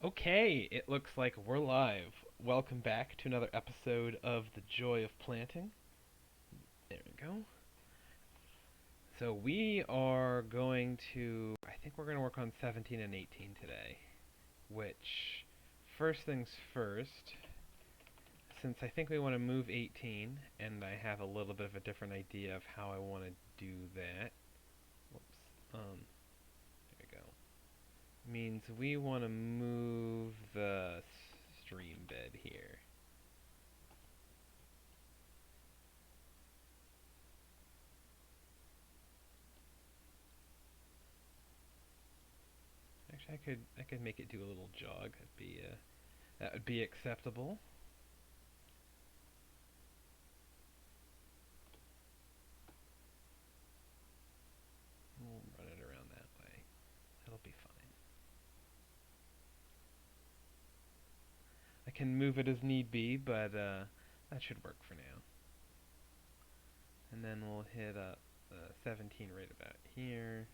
Okay, it looks like we're live. Welcome back to another episode of The Joy of Planting. There we go. So we are going to, I think we're going to work on 17 and 18 today. Which, first things first, since I think we want to move 18, and I have a little bit of a different idea of how I want to do that. Whoops. There we go. Means we want to move the stream bed here. Actually, I could make it do a little jog. That would be acceptable. We'll run it around that way. That'll be fine. I can move it as need be, but that should work for now. And then we'll hit up 17 right about here.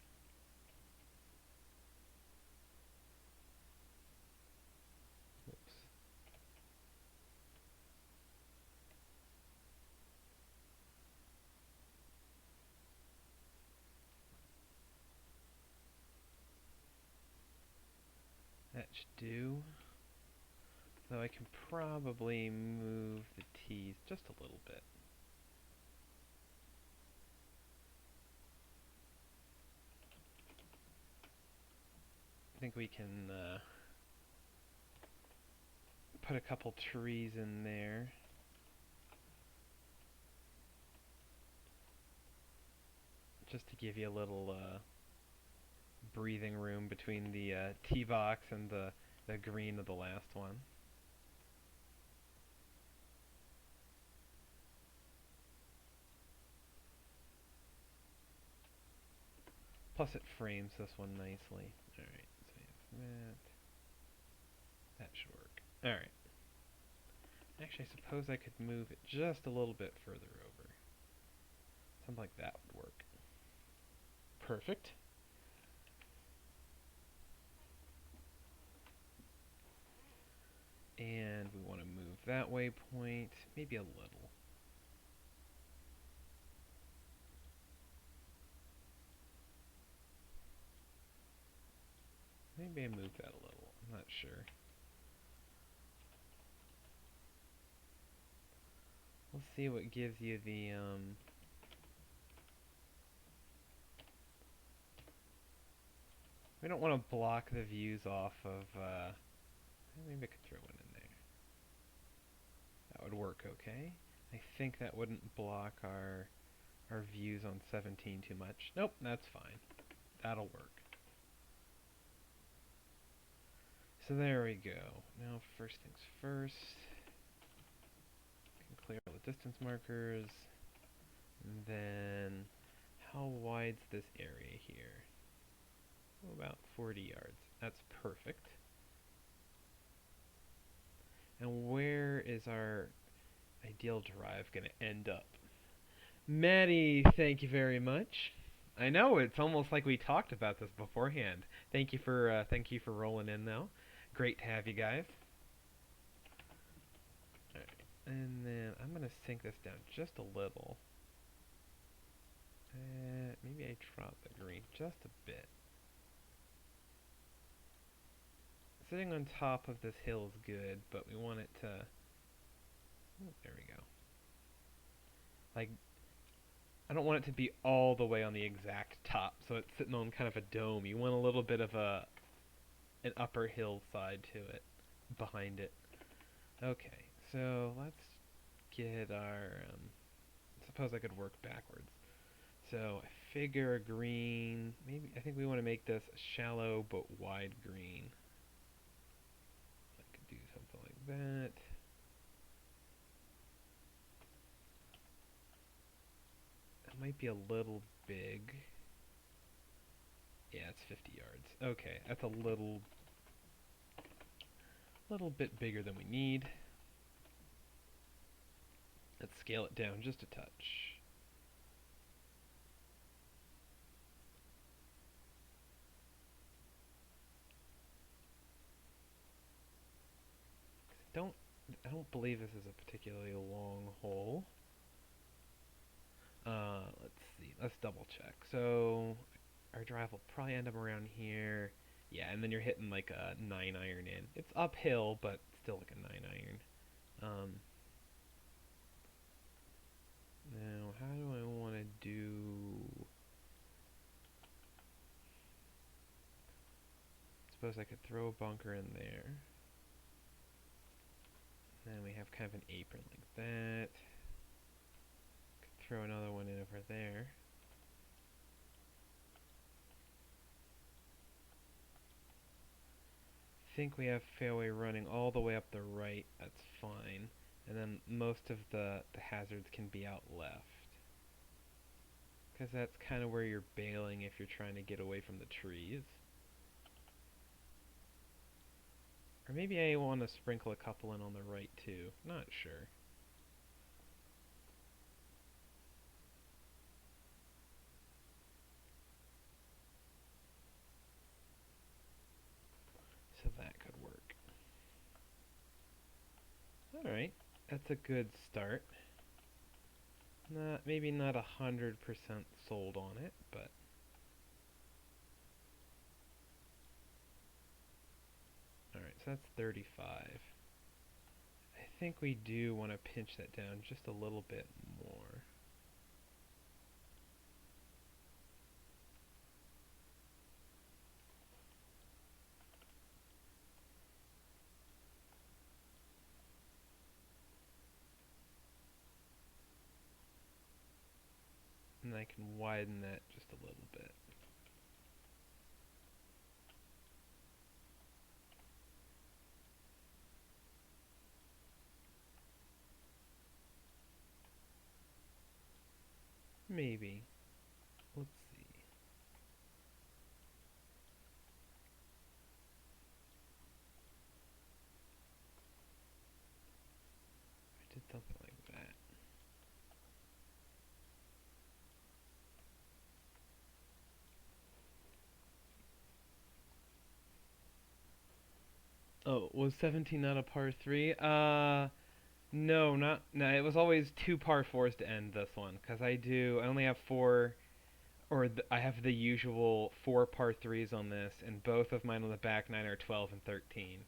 Whoops. That should do. Though I can probably move the T's just a little bit. I think we can put a couple trees in there. Just to give you a little breathing room between the tee box and the green of the last one. Plus it frames this one nicely. Alright, so we have that. That should work. Alright. Actually, I suppose I could move it just a little bit further over. Something like that would work. Perfect. And we want to move that waypoint maybe a little. Maybe I move that a little. I'm not sure. We'll see what gives you the we don't want to block the views off of maybe I could throw one in there. That would work okay. I think that wouldn't block our views on 17 too much. Nope, that's fine. That'll work. So there we go. Now first things first. Can clear all the distance markers. And then how wide's this area here? Oh, about 40 yards. That's perfect. And where is our ideal drive going to end up? Maddie, thank you very much. I know it's almost like we talked about this beforehand. Thank you for rolling in though. Great to have you guys. All right, and then I'm gonna sink this down just a little. Maybe I drop the green just a bit. Sitting on top of this hill is good, but we want it to. Oh, there we go. Like, I don't want it to be all the way on the exact top, so it's sitting on kind of a dome. You want a little bit of an upper hillside to it, behind it. Okay, so let's get our. Suppose I could work backwards. So I figure a green. Maybe I think we want to make this a shallow but wide green. I could do something like that. That might be a little big. Yeah, it's 50 yards. Okay, that's a little bit bigger than we need. Let's scale it down just a touch. I don't believe this is a particularly long hole. Let's see. Let's double check. So our drive will probably end up around here. Yeah, and then you're hitting like a 9 iron in. It's uphill, but still like a 9 iron. Um, Now, how do I want to do? Suppose I could throw a bunker in there. Then we have kind of an apron like that. Could throw another one in over there. Think we have fairway running all the way up the right. That's fine. And then most of the hazards can be out left. Because that's kind of where you're bailing if you're trying to get away from the trees. Or maybe I want to sprinkle a couple in on the right too. Not sure. So that could work. Alright, that's a good start. Maybe not 100% sold on it, but alright, so that's 35. I think we do want to pinch that down just a little bit more. And I can widen that just a little bit. Maybe. Let's see. I did something like that. Oh, was 17 not a par 3? No, no, it was always two par 4s to end this one, because I only have four, I have the usual four par 3s on this, and both of mine on the back nine are 12 and 13.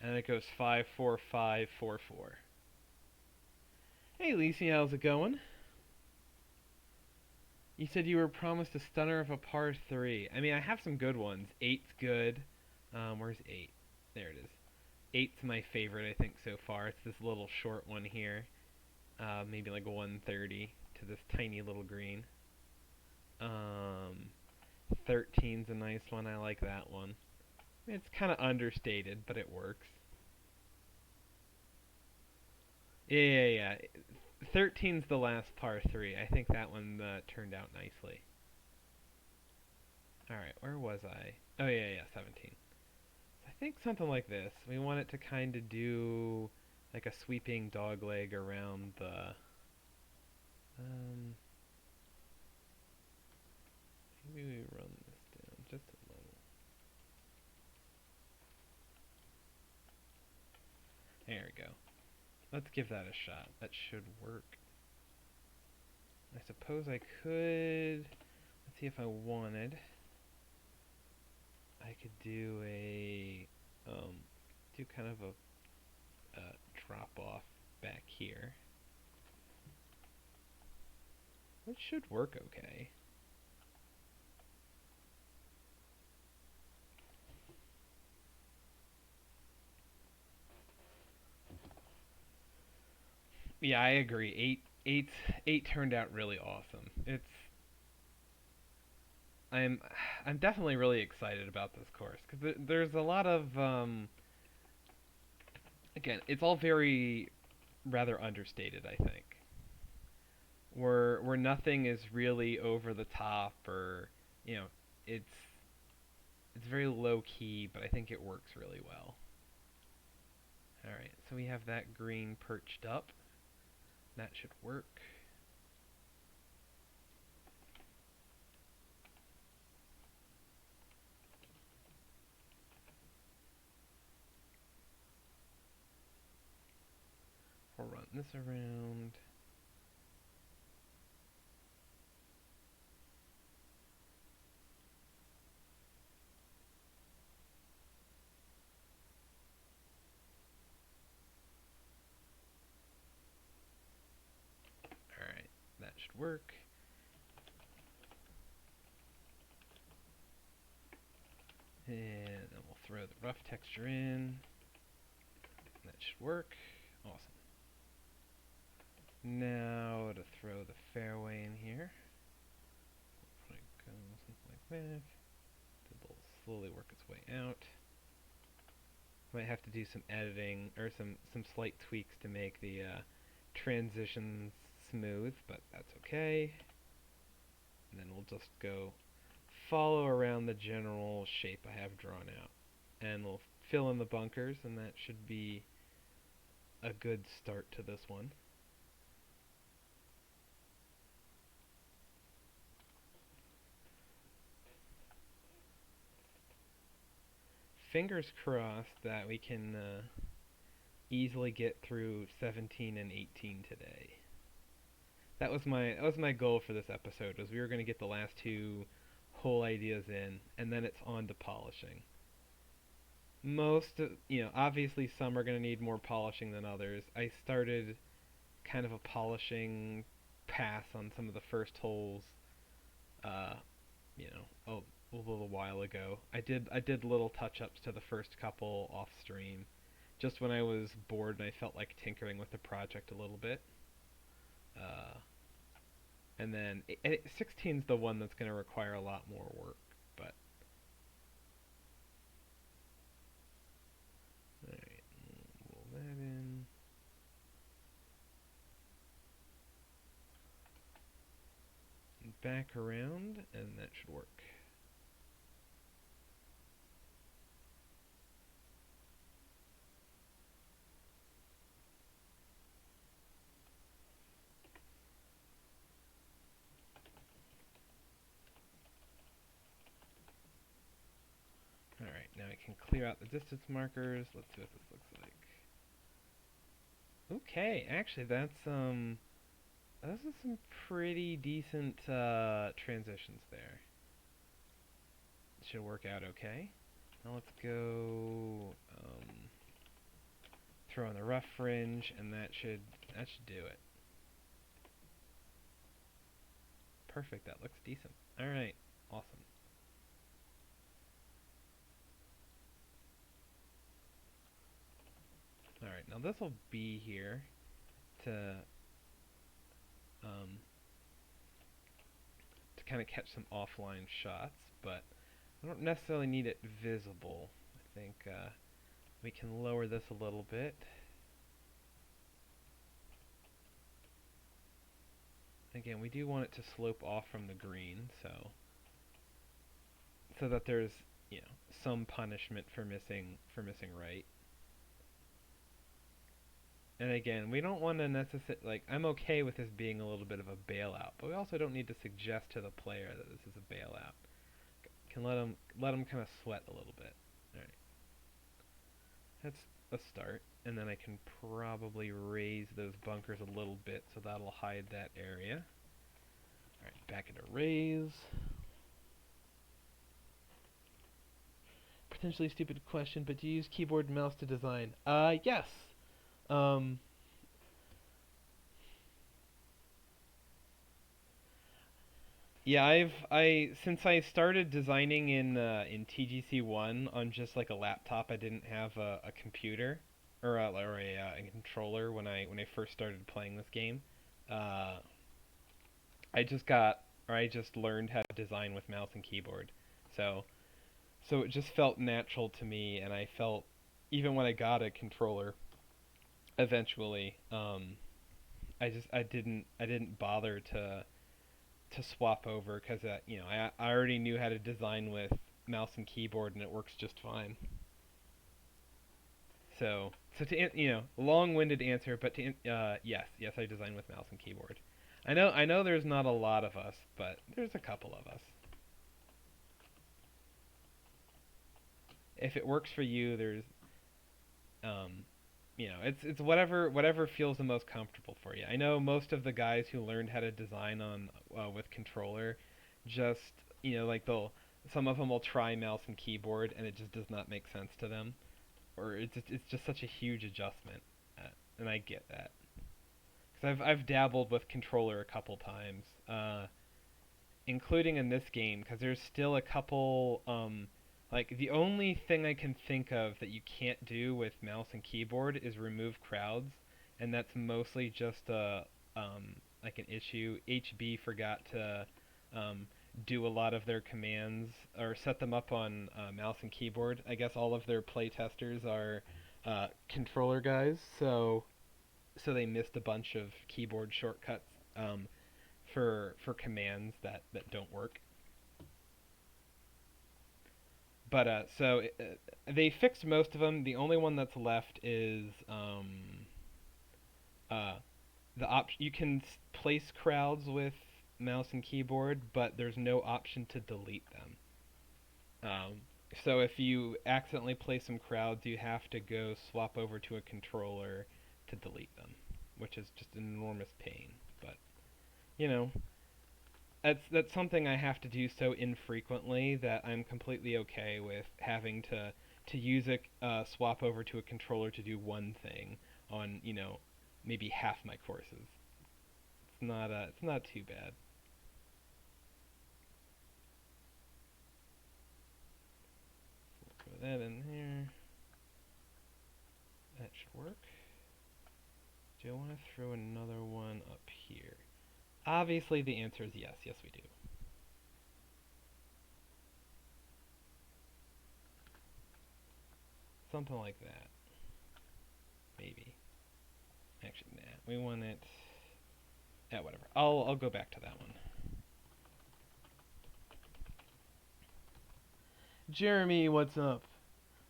And then it goes 5, 4, 5, 4, 4. Hey, Lisi, how's it going? You said you were promised a stunner of a par 3. I mean, I have some good ones. 8's good. Where's 8? There it is. 8's my favorite, I think, so far. It's this little short one here. Maybe like 130 to this tiny little green. 13's a nice one. I like that one. It's kind of understated, but it works. Yeah. 13's the last par 3. I think that one turned out nicely. Alright, where was I? Oh, yeah, 17. I think something like this. We want it to kind of do like a sweeping dog leg around the... Maybe we run this down just a little. There we go. Let's give that a shot. That should work. I suppose I could... Let's see if I wanted. I could do do kind of a drop off back here. Which should work okay. Yeah, I agree. Eight turned out really awesome. I'm definitely really excited about this course because there's a lot of again, it's all very rather understated. I think where nothing is really over the top or you know it's it's very low key, but I think it works really well. All right, so we have that green perched up. That should work. this around. Alright, that should work. And then we'll throw the rough texture in. That should work. Awesome. Now to throw the fairway in here. Like something like that. It'll slowly work its way out. Might have to do some editing or some slight tweaks to make the transitions smooth, but that's okay. And then we'll just go follow around the general shape I have drawn out. And we'll fill in the bunkers, and that should be a good start to this one. Fingers crossed that we can easily get through 17 and 18 today. That was my goal for this episode. Was we were going to get the last two whole ideas in, and then it's on to polishing. Obviously some are going to need more polishing than others. I started kind of a polishing pass on some of the first holes, uh, a little while ago. I did little touch-ups to the first couple off stream, just when I was bored and I felt like tinkering with the project a little bit. Uh, and then 16's the one that's going to require a lot more work, but alright, roll that in. And back around, and that should work. Alright, now I can clear out the distance markers. Let's see what this looks like. Okay, actually those are some pretty decent transitions there. Should work out okay. Now let's go throw in the rough fringe, and that should do it. Perfect, that looks decent. Alright, awesome. Alright, now this will be here to kind of catch some offline shots, but I don't necessarily need it visible. I think we can lower this a little bit. Again, we do want it to slope off from the green, so that there's some punishment for missing right. And again, we don't want to necessarily, I'm okay with this being a little bit of a bailout, but we also don't need to suggest to the player that this is a bailout. Can let them kind of sweat a little bit. All right, that's a start, and then I can probably raise those bunkers a little bit, so that'll hide that area. All right, back into raise. Potentially stupid question, but do you use keyboard and mouse to design? Yes. Yeah, since I started designing in TGC1 on just like a laptop, I didn't have a computer or a controller when I first started playing this game. Uh, I just learned how to design with mouse and keyboard. So so it just felt natural to me, and I felt even when I got a controller eventually, I didn't bother to swap over because I already knew how to design with mouse and keyboard, and it works just fine. So long-winded answer, but yes, I design with mouse and keyboard. I know there's not a lot of us, but there's a couple of us. If it works for you, there's um, it's whatever feels the most comfortable for you. I know most of the guys who learned how to design on with controller, just like they'll some of them will try mouse and keyboard and it just does not make sense to them, or it's just such a huge adjustment, and I get that because I've dabbled with controller a couple times, including in this game because there's still a couple like the only thing I can think of that you can't do with mouse and keyboard is remove crowds, and that's mostly just a like an issue. HB forgot to um, do a lot of their commands or set them up on mouse and keyboard. I guess all of their play testers are controller guys, so they missed a bunch of keyboard shortcuts for commands that don't work. But they fixed most of them. The only one that's left is uh, you can place crowds with mouse and keyboard, but there's no option to delete them. Um, so if you accidentally place some crowds, you have to go swap over to a controller to delete them, which is just an enormous pain. But you know, that's something I have to do so infrequently that I'm completely okay with having to use a swap over to a controller to do one thing on maybe half my courses. It's not too bad. Put that in there. That should work. Do I want to throw another one up here? Obviously, the answer is yes. Yes, we do. Something like that. Maybe. Actually, nah. We want it. Yeah, whatever. I'll go back to that one. Jeremy, what's up?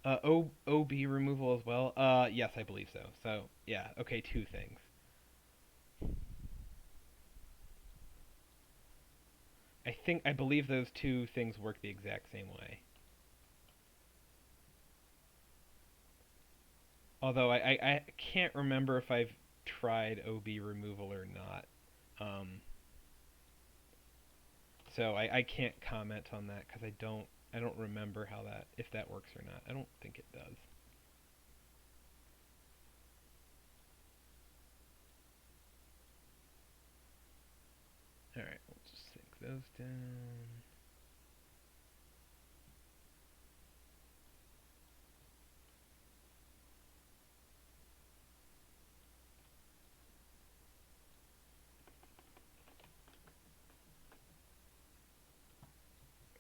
OB removal as well? Yes, I believe so. So, yeah, okay, two things. I believe those two things work the exact same way. Although I can't remember if I've tried OB removal or not. Um, so I can't comment on that because I don't remember how that if that works or not. I don't think it does. All right, we'll just sink those down.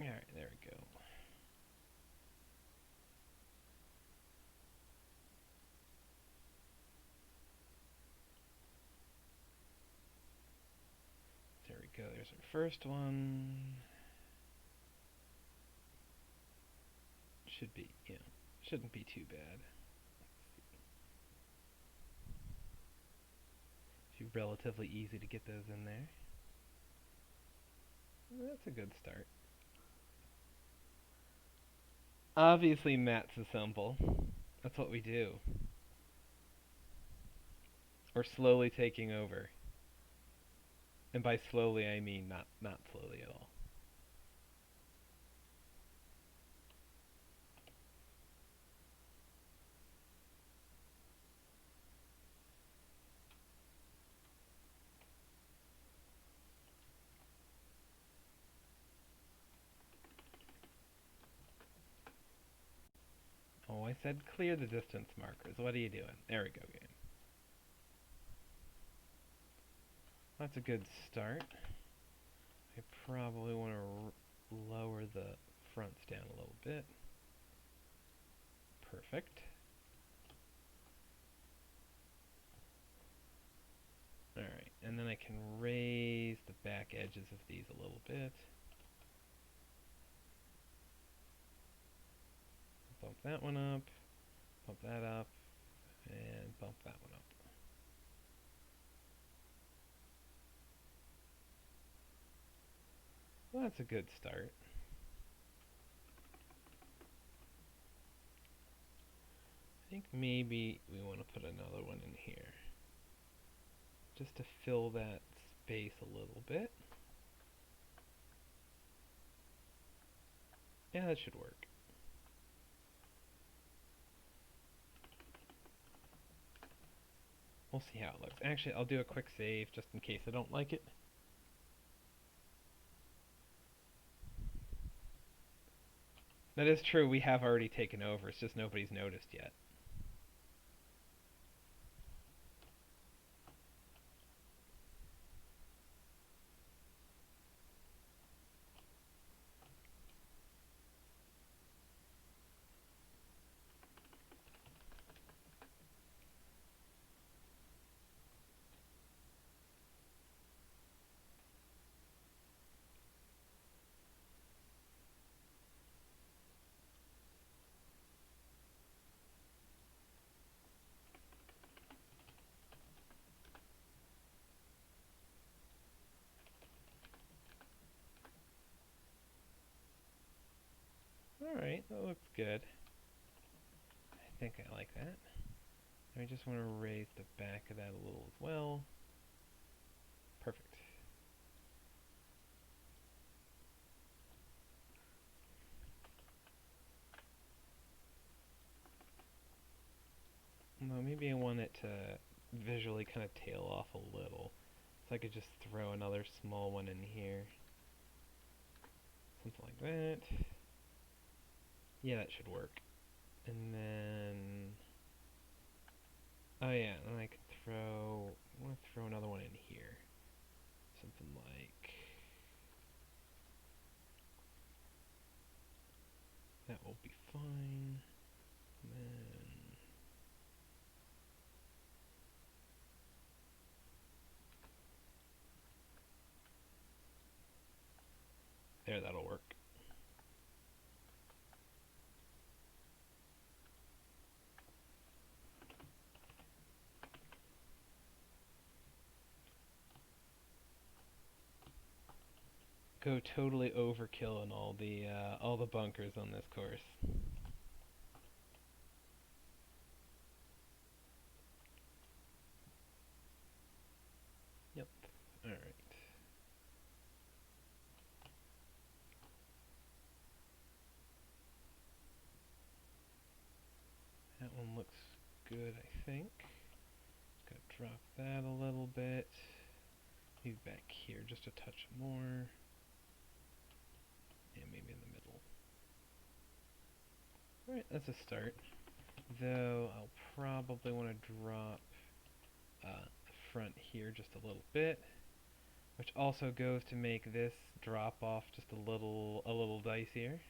All right, there we go. There we go. There's our first one. Should be, shouldn't be too bad. Should be relatively easy to get those in there. That's a good start. Obviously, mats assemble. That's what we do. Or slowly taking over. And by slowly, I mean not slowly at all. Oh, I said clear the distance markers. What are you doing? There we go, game. That's a good start. I probably want to lower the fronts down a little bit. Perfect. Alright, and then I can raise the back edges of these a little bit. Bump that one up, bump that up, and bump that one up. Well, that's a good start. I think maybe we want to put another one in here, just to fill that space a little bit. Yeah, that should work. We'll see how it looks. Actually, I'll do a quick save just in case I don't like it. That is true, we have already taken over, it's just nobody's noticed yet. Alright, that looks good. I think I like that. I just want to raise the back of that a little as well. Perfect. No, maybe I want it to visually kind of tail off a little. So I could just throw another small one in here. Something like that. Yeah, that should work. And then... oh yeah, and I can throw... I want to throw another one in here. Something like... that will be fine. And then... there, that'll work. Go totally overkill in all the bunkers on this course. Yep. All right. That one looks good, I think. Gonna drop that a little bit. Maybe back here just a touch more. And maybe in the middle. Alright, that's a start. Though I'll probably want to drop the front here just a little bit, which also goes to make this drop off just a little dicier.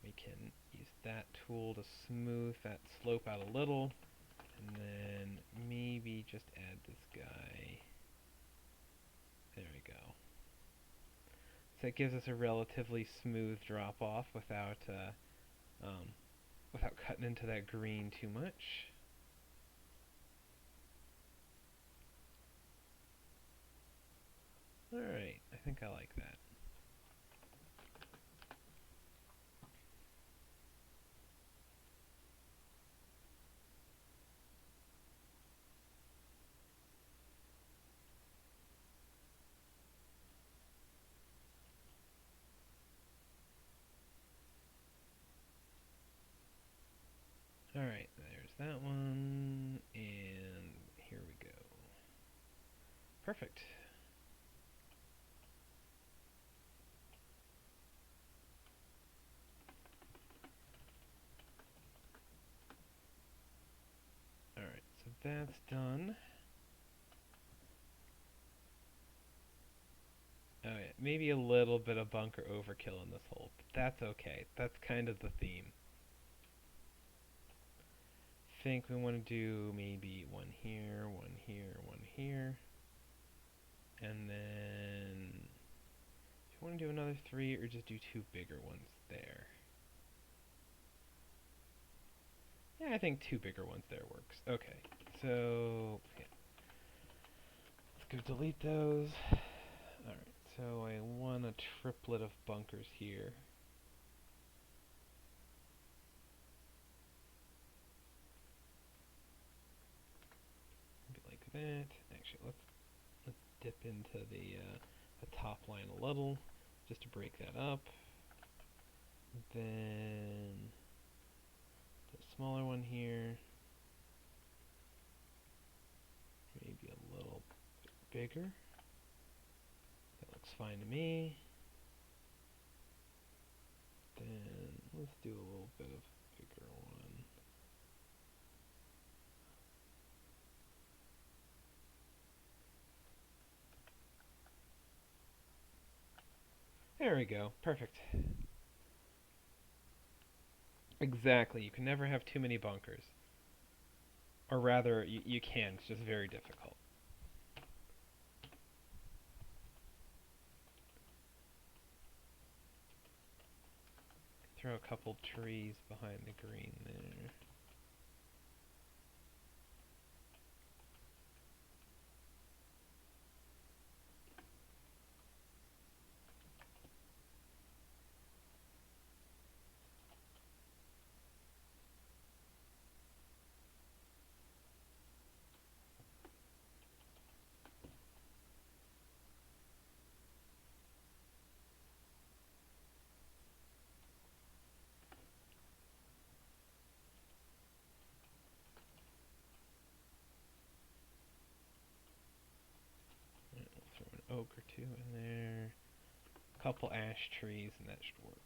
We can use that tool to smooth that slope out a little, and then maybe just add this guy. There we go. So it gives us a relatively smooth drop off without cutting into that green too much. Alright, I think I like that. Alright, there's that one, and here we go. Perfect. Alright, so that's done. Oh yeah, maybe a little bit of bunker overkill in this hole, but that's okay. That's kind of the theme. Think we want to do maybe one here, one here, one here. And then, do you want to do another 3 or just do 2 bigger ones there? Yeah, I think 2 bigger ones there works. Okay, so yeah. Let's go delete those. Alright, so I want a triplet of bunkers here. that. Actually, let's dip into the top line a little, just to break that up. Then the smaller one here, maybe a little bigger. That looks fine to me. Then let's do a little bit of bigger one. There we go. Perfect. Exactly. You can never have too many bunkers. Or rather, you can. It's just very difficult. Throw a couple trees behind the green there. Right, we'll throw an oak or two in there. A couple ash trees, and that should work.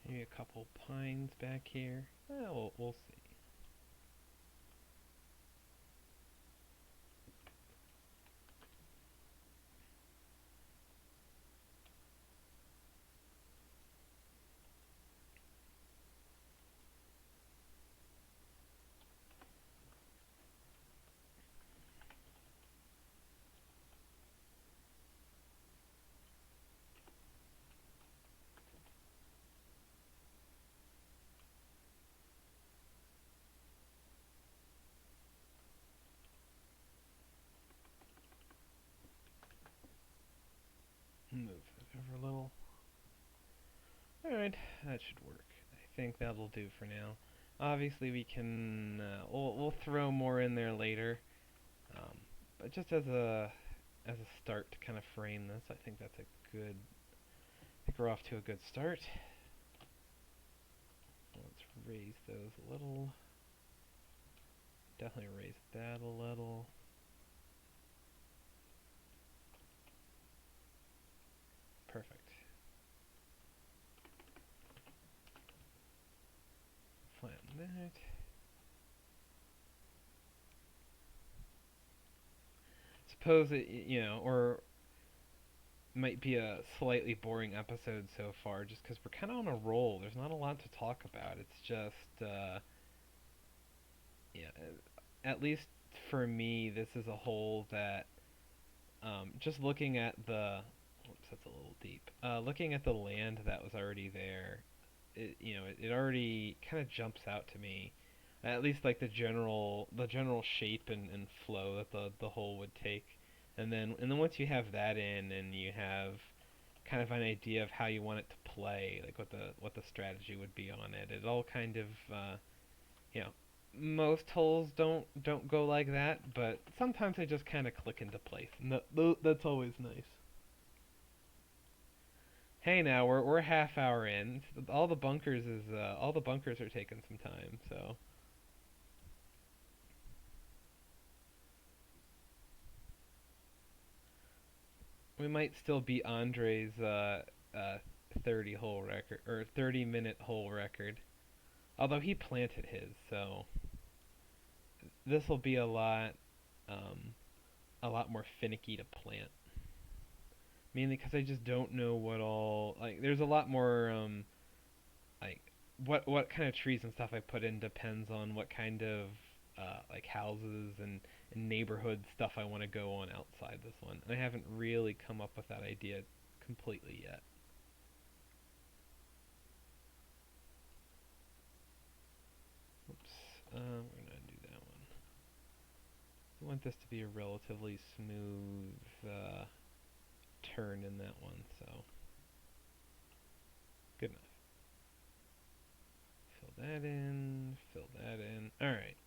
Maybe a couple pines back here. We'll see. Move that over a little. Alright, that should work. I think that'll do for now. Obviously, we can we'll throw more in there later, but just as a start to kind of frame this, I think that's a good. I think we're off to a good start. Let's raise those a little. Definitely raise that a little. Perfect. Flatten that. Suppose it, or might be a slightly boring episode so far, just because we're kind of on a roll. There's not a lot to talk about. It's just, yeah, at least for me, this is a hole that, just looking at the, whoops, that's a little deep. Looking at the land that was already there, it already kind of jumps out to me. At least like the general shape and flow that the hole would take, and then once you have that in and you have kind of an idea of how you want it to play, like what the strategy would be on it, it all kind of you know most holes don't go like that, but sometimes they just kind of click into place, and that's always nice. Hey, now we're a half hour in. All the bunkers are taking some time, so we might still beat Andre's 30 hole record or 30-minute hole record. Although he planted his, so this will be um, a lot more finicky to plant. Mainly because I just don't know what all like. There's a lot more like what kind of trees and stuff I put in depends on what kind of like houses and neighborhood stuff I want to go on outside this one. And I haven't really come up with that idea completely yet. Oops. We're gonna do that one. I want this to be a relatively smooth turn in that one, so good enough. Fill that in, fill that in. Alright.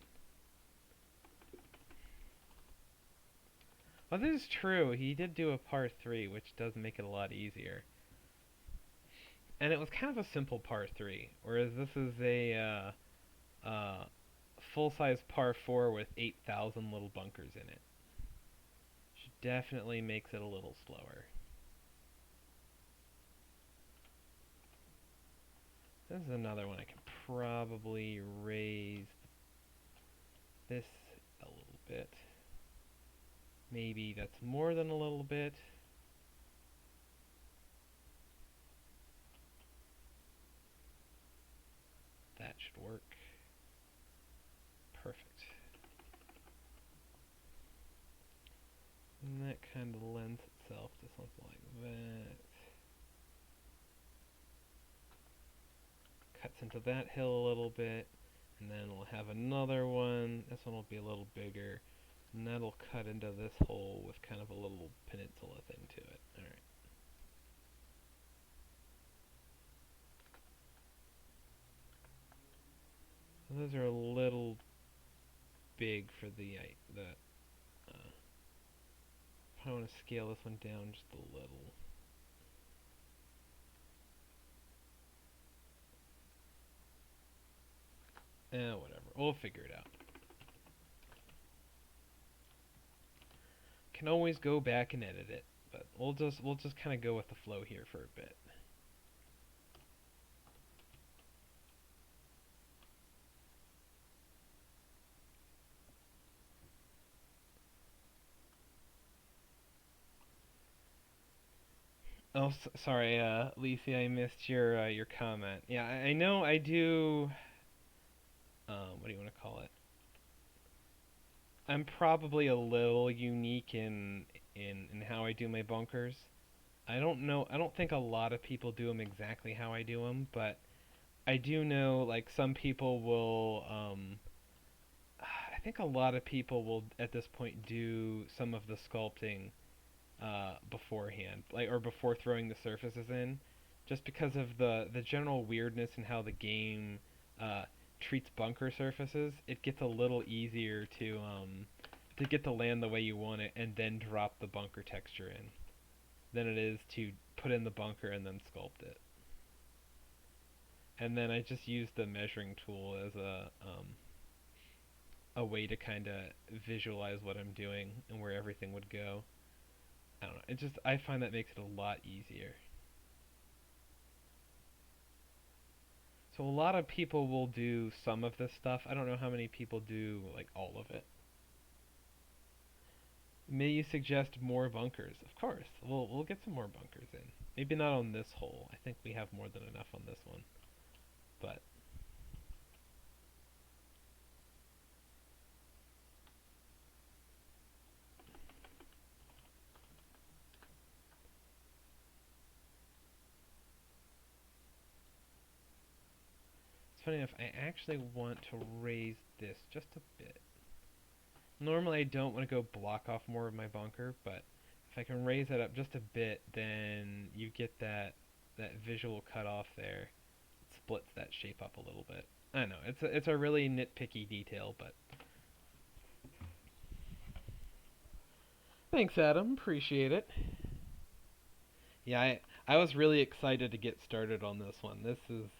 Well, this is true. He did do a par 3, which does make it a lot easier. And it was kind of a simple par 3, whereas this is a full-size par 4 with 8,000 little bunkers in it. Which definitely makes it a little slower. This is another one I can probably raise this a little bit. Maybe that's more than a little bit. That should work. Perfect. And that kind of lends itself to something like that. Cuts into that hill a little bit, and then we'll have another one. This one will be a little bigger, and that'll cut into this hole with kind of a little peninsula thing to it. Alright. So those are a little big for the I want to scale this one down just a little. Whatever. We'll figure it out. Can always go back and edit it, but we'll just kind of go with the flow here for a bit. Oh, sorry, Lisi, I missed your comment. Yeah, I know I do. What do you want to call it? I'm probably a little unique in how I do my bunkers. I don't know. I don't think a lot of people do them exactly how I do them, but I do know like some people will. I think a lot of people will at this point do some of the sculpting beforehand, like or before throwing the surfaces in, just because of the general weirdness in how the game uh, treats bunker surfaces. It gets a little easier to get to land the way you want it and then drop the bunker texture in than it is to put in the bunker and then sculpt it. And then I just use the measuring tool as a way to kind of visualize what I'm doing and where everything would go. I don't know. It just I find that makes it a lot easier. So a lot of people will do some of this stuff. I don't know how many people do like all of it. May you suggest more bunkers? Of course. We'll get some more bunkers in. Maybe not on this hole. I think we have more than enough on this one. But it's funny enough, I actually want to raise this just a bit. Normally I don't want to go block off more of my bunker, but if I can raise it up just a bit, then you get that visual cutoff there. It splits that shape up a little bit. I know it's a really nitpicky detail, but thanks, Adam. Appreciate it. Yeah, I was really excited to get started on this one. This is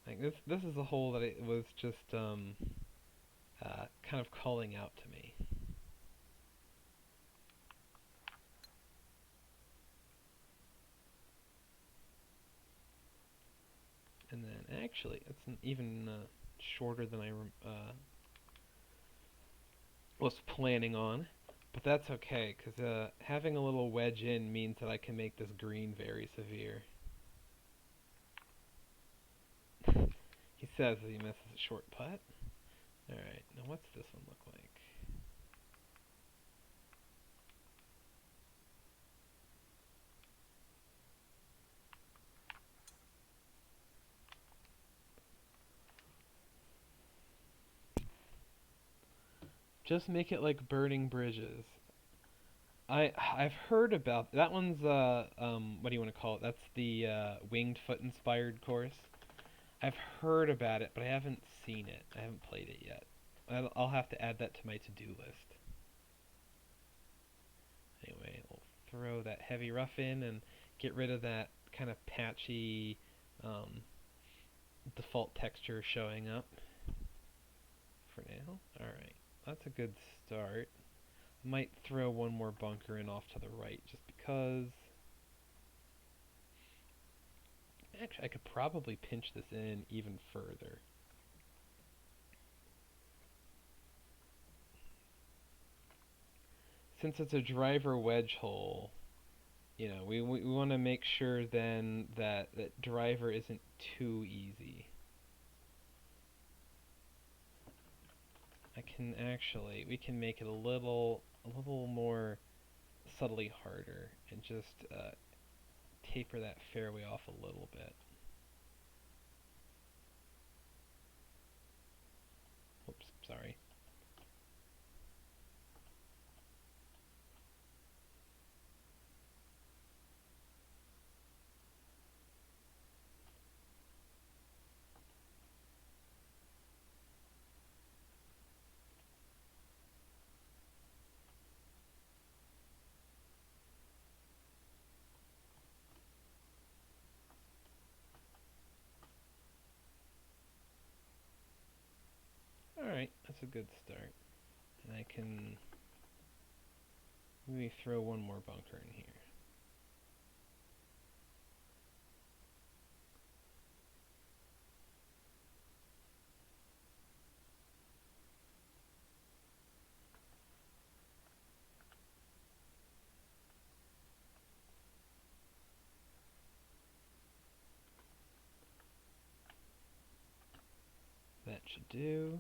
like this is a hole that it was just kind of calling out to me. And then actually, it's even shorter than I was planning on. But that's okay, because having a little wedge in means that I can make this green very severe. He says that he misses a short putt. Alright, now what's this one look like? Just make it like burning bridges. I've heard about that one's what do you want to call it? That's the Winged Foot inspired course. I've heard about it, but I haven't seen it. I haven't played it yet. I'll have to add that to my to-do list. Anyway, we'll throw that heavy rough in and get rid of that kind of patchy um, default texture showing up for now. Alright, that's a good start. I might throw one more bunker in off to the right just because. Actually, I could probably pinch this in even further. Since it's a driver wedge hole, we want to make sure then that driver isn't too easy. We can make it a little more subtly harder and just taper that fairway off a little bit. Oops, sorry. Alright, that's a good start. And I can maybe throw one more bunker in here. That should do.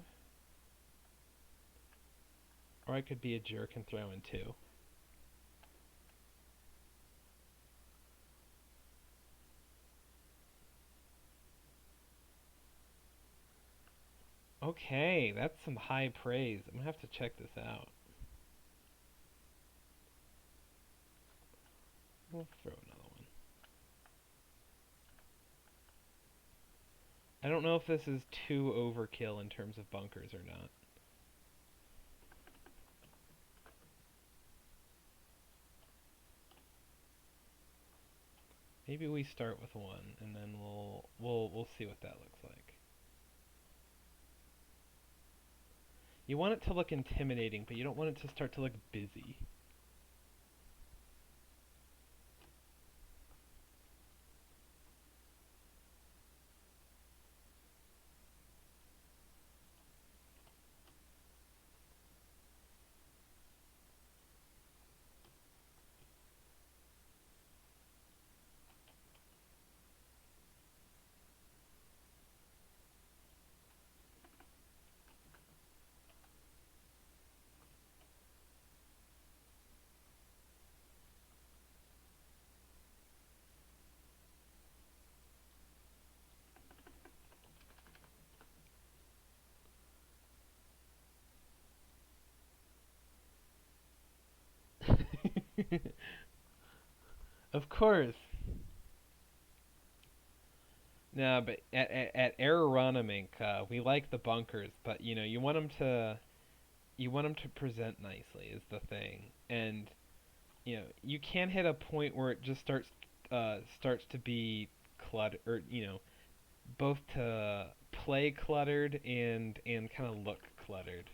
Or I could be a jerk and throw in two. Okay, that's some high praise. I'm gonna have to check this out. We'll throw another one. I don't know if this is too overkill in terms of bunkers or not. Maybe we start with one and then we'll see what that looks like. You want it to look intimidating, but you don't want it to start to look busy. Of course. No, but at Aeronomink, we like the bunkers, but you want them to present nicely is the thing, and you can't hit a point where it just starts to be cluttered, or both to play cluttered and kind of look cluttered.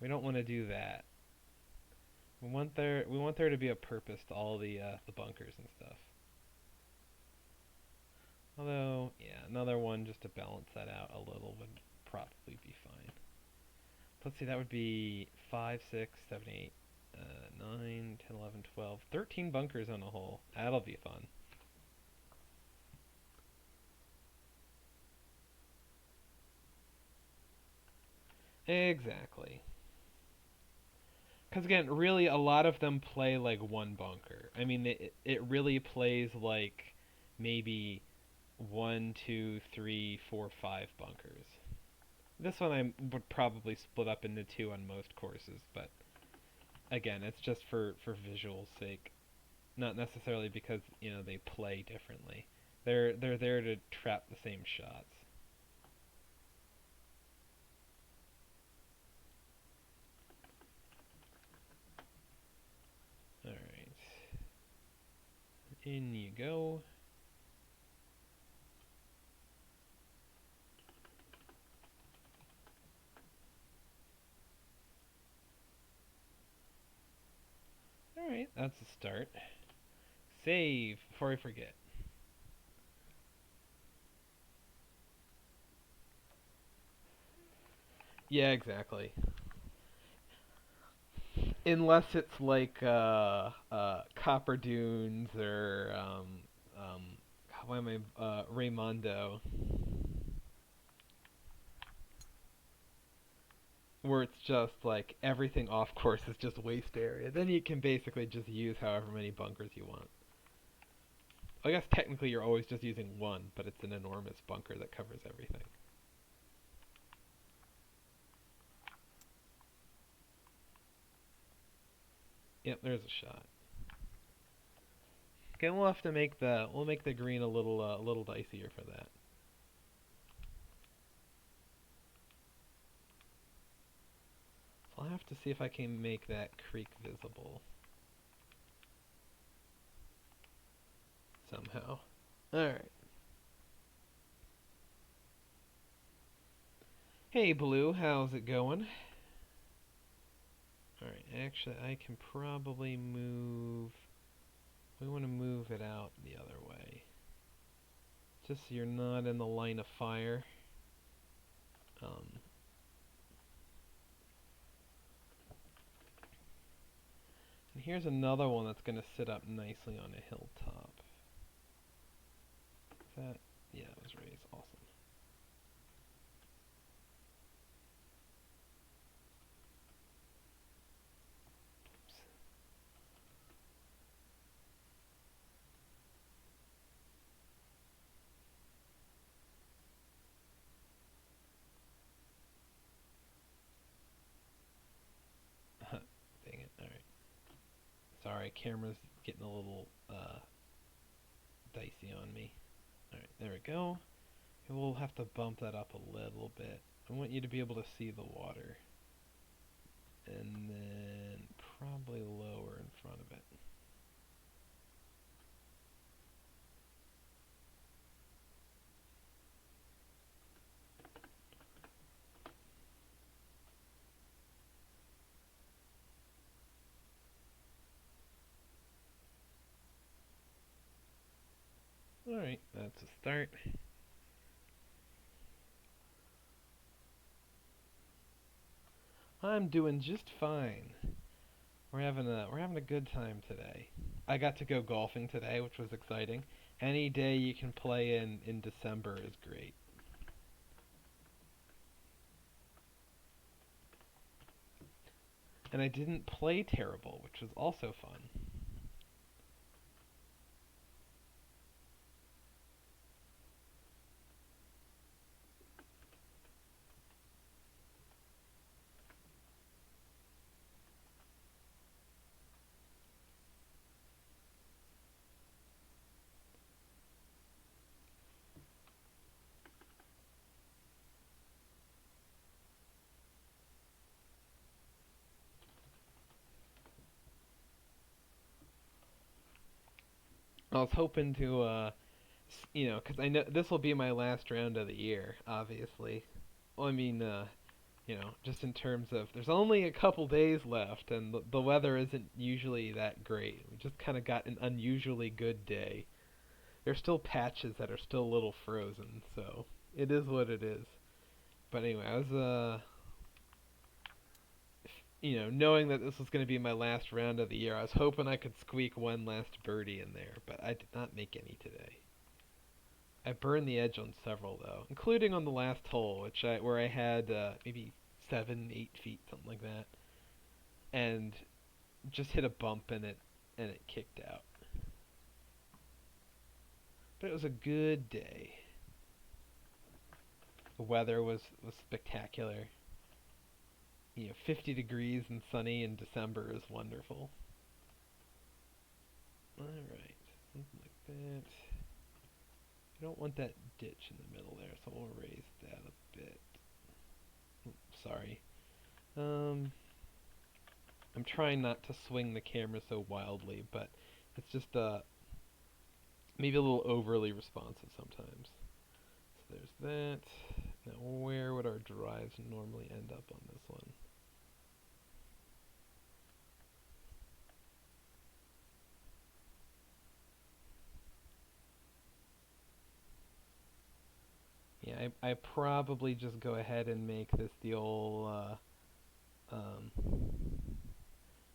We don't want to do that. We want there to be a purpose to all the bunkers and stuff. Although, yeah, another one just to balance that out a little would probably be fine. Let's see, that would be 5, 6, 7, 8, 9, 10, 11, 12, 13 bunkers on a hole. That'll be fun. Exactly. Because again, really, a lot of them play like one bunker. I mean, it really plays like maybe one, two, three, four, five bunkers. This one I would probably split up into two on most courses, but again, it's just for visual's sake, not necessarily because they play differently. They're there to trap the same shots. All right, in you go. All right, that's a start. Save before I forget. Yeah, exactly. Unless it's like Copper Dunes or um, why am I Raymondo, where it's just like everything off course is just waste area. Then you can basically just use however many bunkers you want. I guess technically you're always just using one, but it's an enormous bunker that covers everything. Yep, there's a shot. Okay, we'll make the green a little dicier for that. So I'll have to see if I can make that creek visible somehow. All right. Hey Blue, how's it going? All right. Actually, I can probably move. We want to move it out the other way, just so you're not in the line of fire. Um, and here's another one that's going to sit up nicely on a hilltop. Is that? Yeah, it was raised. Awesome. Dang it. All right. Sorry, camera's getting a little dicey on me. All right, there we go. And we'll have to bump that up a little bit. I want you to be able to see the water. And then probably lower in front of it. Alright, that's a start. I'm doing just fine. We're having a good time today. I got to go golfing today, which was exciting. Any day you can play in December is great. And I didn't play terrible, which was also fun. I was hoping to, because I know this will be my last round of the year, obviously. Well, I mean, just in terms of there's only a couple days left, and the weather isn't usually that great. We just kind of got an unusually good day. There's still patches that are still a little frozen, so it is what it is. But anyway, I was knowing that this was going to be my last round of the year, I was hoping I could squeak one last birdie in there, but I did not make any today. I burned the edge on several though, including on the last hole, where I had maybe 7, 8 feet, something like that, and just hit a bump in it, and it kicked out. But it was a good day. The weather was spectacular. 50 degrees and sunny in December is wonderful. Alright, something like that. You don't want that ditch in the middle there, so we'll raise that a bit. Oops, sorry. I'm trying not to swing the camera so wildly, but it's just maybe a little overly responsive sometimes. So there's that. Now where would our drives normally end up on this one? Yeah, I probably just go ahead and make this the old um,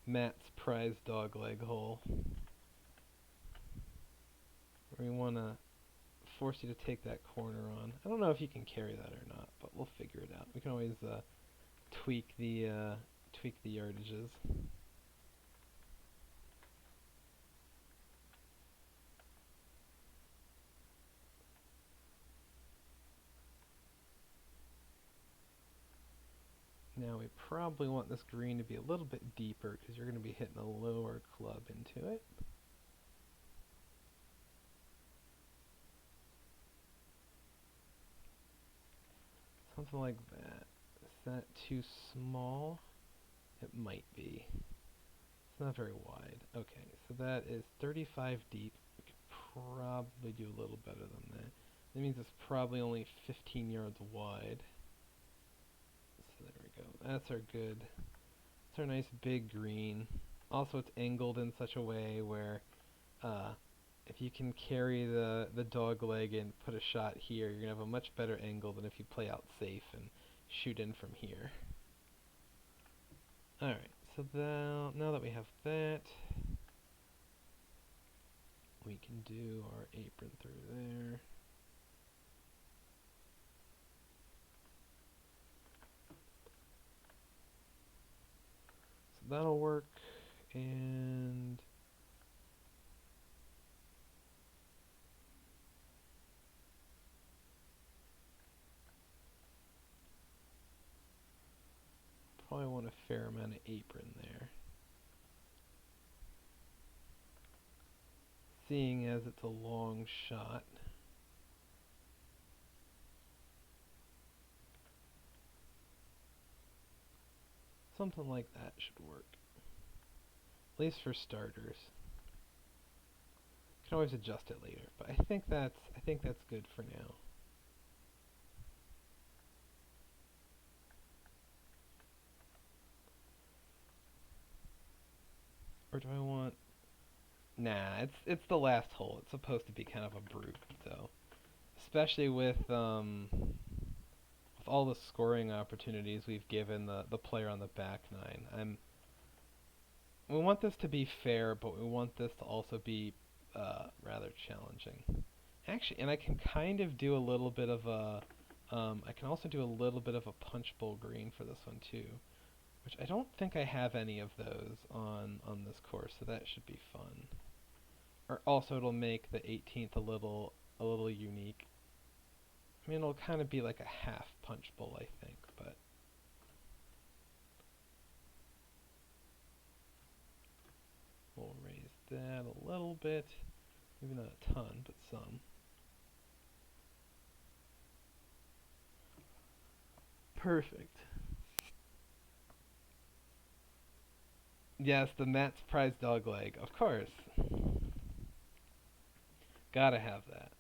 Matt's prize dog leg hole. We want to force you to take that corner on. I don't know if you can carry that or not, but we'll figure it out. We can always tweak the yardages. Now we probably want this green to be a little bit deeper because you're going to be hitting a lower club into it. Something like that. Is that too small? It might be. It's not very wide. Okay, so that is 35 deep. We could probably do a little better than that. That means it's probably only 15 yards wide. So there we go. That's our good. That's our nice big green. Also, it's angled in such a way where if you can carry the dog leg and put a shot here, you're going to have a much better angle than if you play out safe and shoot in from here. Alright, so now that we have that, we can do our apron through there. So that'll work, and probably want a fair amount of apron there. Seeing as it's a long shot. Something like that should work. At least for starters. You can always adjust it later, but I think that's good for now. Or do I want... Nah, it's the last hole. It's supposed to be kind of a brute, so... Especially with all the scoring opportunities we've given the player on the back nine. We want this to be fair, but we want this to also be rather challenging. Actually, and I can kind of do a little bit of a... I can also do a little bit of a punch bowl green for this one too, which I don't think I have any of those on this course, so that should be fun. Or also, it'll make the 18th a little unique. I mean, it'll kind of be like a half punch bowl, I think, but we'll raise that a little bit. Maybe not a ton, but some. Perfect. Yes, the Matt's prize dog leg, of course. Gotta have that.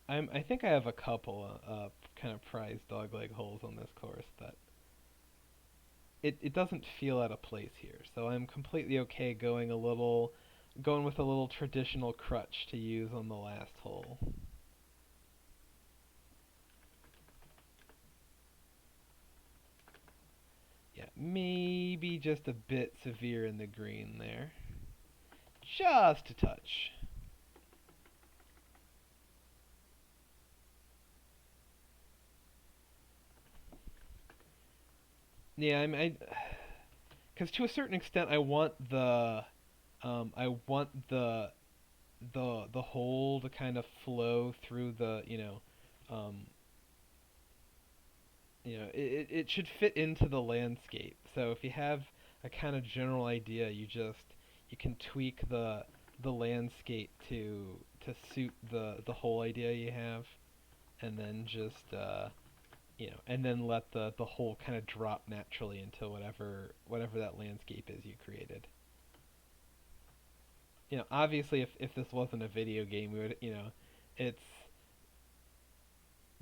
I think I have a couple kind of prize dog leg holes on this course that it doesn't feel out of place here. So I'm completely okay going with a little traditional crutch to use on the last hole. Yeah, maybe just a bit severe in the green there. Just a touch. Yeah, because to a certain extent, I want the hole to kind of flow through um, it should fit into the landscape. So if you have a kind of general idea, you can tweak the landscape to suit the whole idea you have, and then and then let the whole kind of drop naturally into whatever that landscape is you created. Obviously, if this wasn't a video game, we would, it's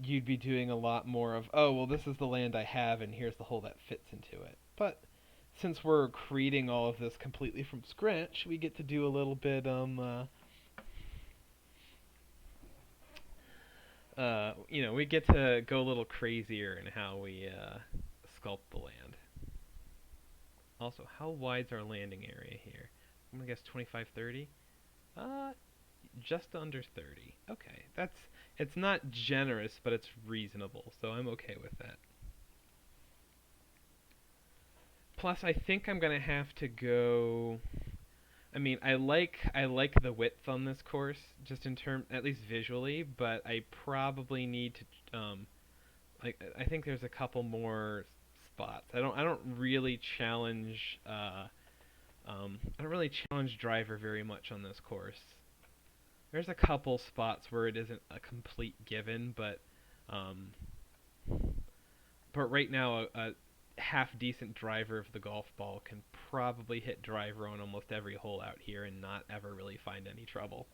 you'd be doing a lot more of, oh, well, this is the land I have, and here's the hole that fits into it. But since we're creating all of this completely from scratch, we get to do a little bit, we get to go a little crazier in how we sculpt the land. Also, how wide's our landing area here? I'm gonna guess 25, 30. Uh, just under 30. Okay, it's not generous, but it's reasonable, so I'm okay with that. Plus, I think I'm gonna have to go. I mean, I like the width on this course, just in term at least visually, but I probably need to I think there's a couple more spots. I don't really challenge driver very much on this course. There's a couple spots where it isn't a complete given, um, but right now a half decent driver of the golf ball can probably hit driver on almost every hole out here and not ever really find any trouble.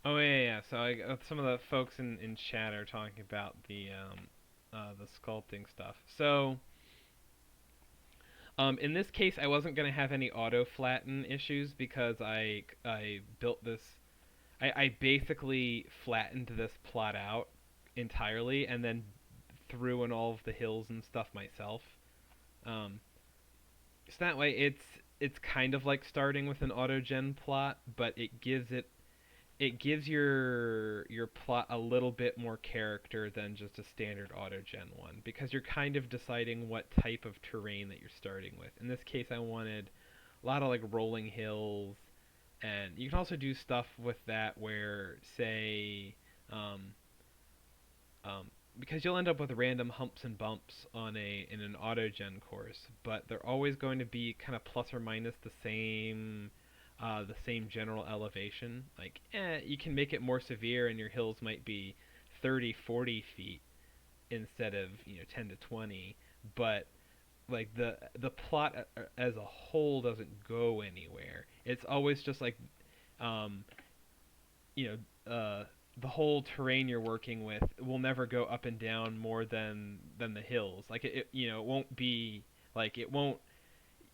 Oh yeah. So some of the folks in chat are talking about the sculpting stuff. So in this case, I wasn't gonna have any auto flatten issues because I built this. I basically flattened this plot out entirely and then threw in all of the hills and stuff myself. Um, so that way, it's kind of like starting with an autogen plot, but it gives your plot a little bit more character than just a standard autogen one because you're kind of deciding what type of terrain that you're starting with. In this case, I wanted a lot of like rolling hills, and you can also do stuff with that where say um, because you'll end up with random humps and bumps in an autogen course, but they're always going to be kind of plus or minus the same general elevation. Like, you can make it more severe, and your hills might be 30, 40 feet instead of 10 to 20, but like the plot as a whole doesn't go anywhere. It's always just like um, you the whole terrain you're working with will never go up and down more than the hills. Like it won't be like it won't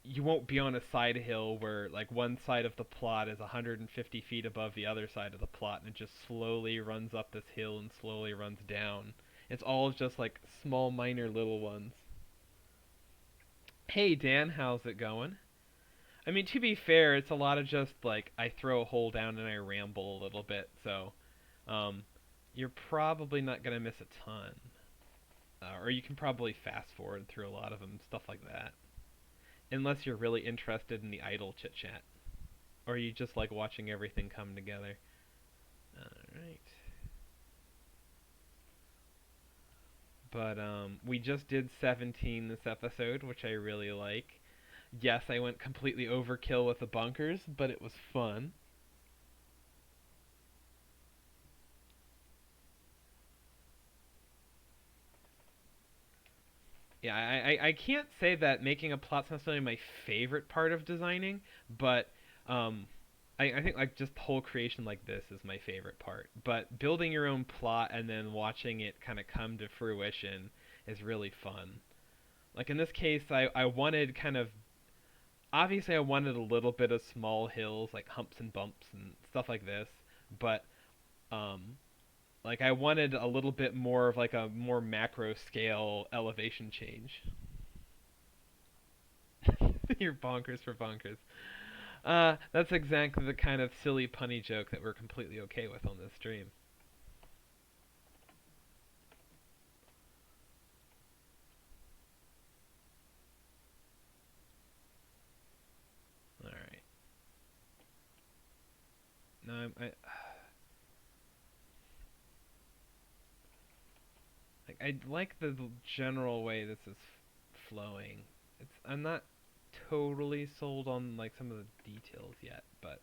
you won't be on a side hill where like one side of the plot is 150 feet above the other side of the plot and it just slowly runs up this hill and slowly runs down. It's all just like small minor little ones. Hey Dan, how's it going? I mean, to be fair, it's a lot of just like I throw a hole down and I ramble a little bit, so um, you're probably not gonna miss a ton, or you can probably fast forward through a lot of them, stuff like that, unless you're really interested in the idle chit chat, or you just like watching everything come together. All right, but we just did 17 this episode, which I really like. Yes, I went completely overkill with the bunkers, but it was fun. Yeah, I can't say that making a plot's necessarily my favorite part of designing, but um, I think like just the whole creation like this is my favorite part. But building your own plot and then watching it kind of come to fruition is really fun. Like in this case, I wanted kind of obviously I wanted a little bit of small hills like humps and bumps and stuff like this, but um, Like I wanted a little bit more of like a more macro scale elevation change. You're bonkers for bonkers. That's exactly the kind of silly punny joke that we're completely okay with on this stream. All right. No, I like the general way this is flowing. I'm not totally sold on like some of the details yet, but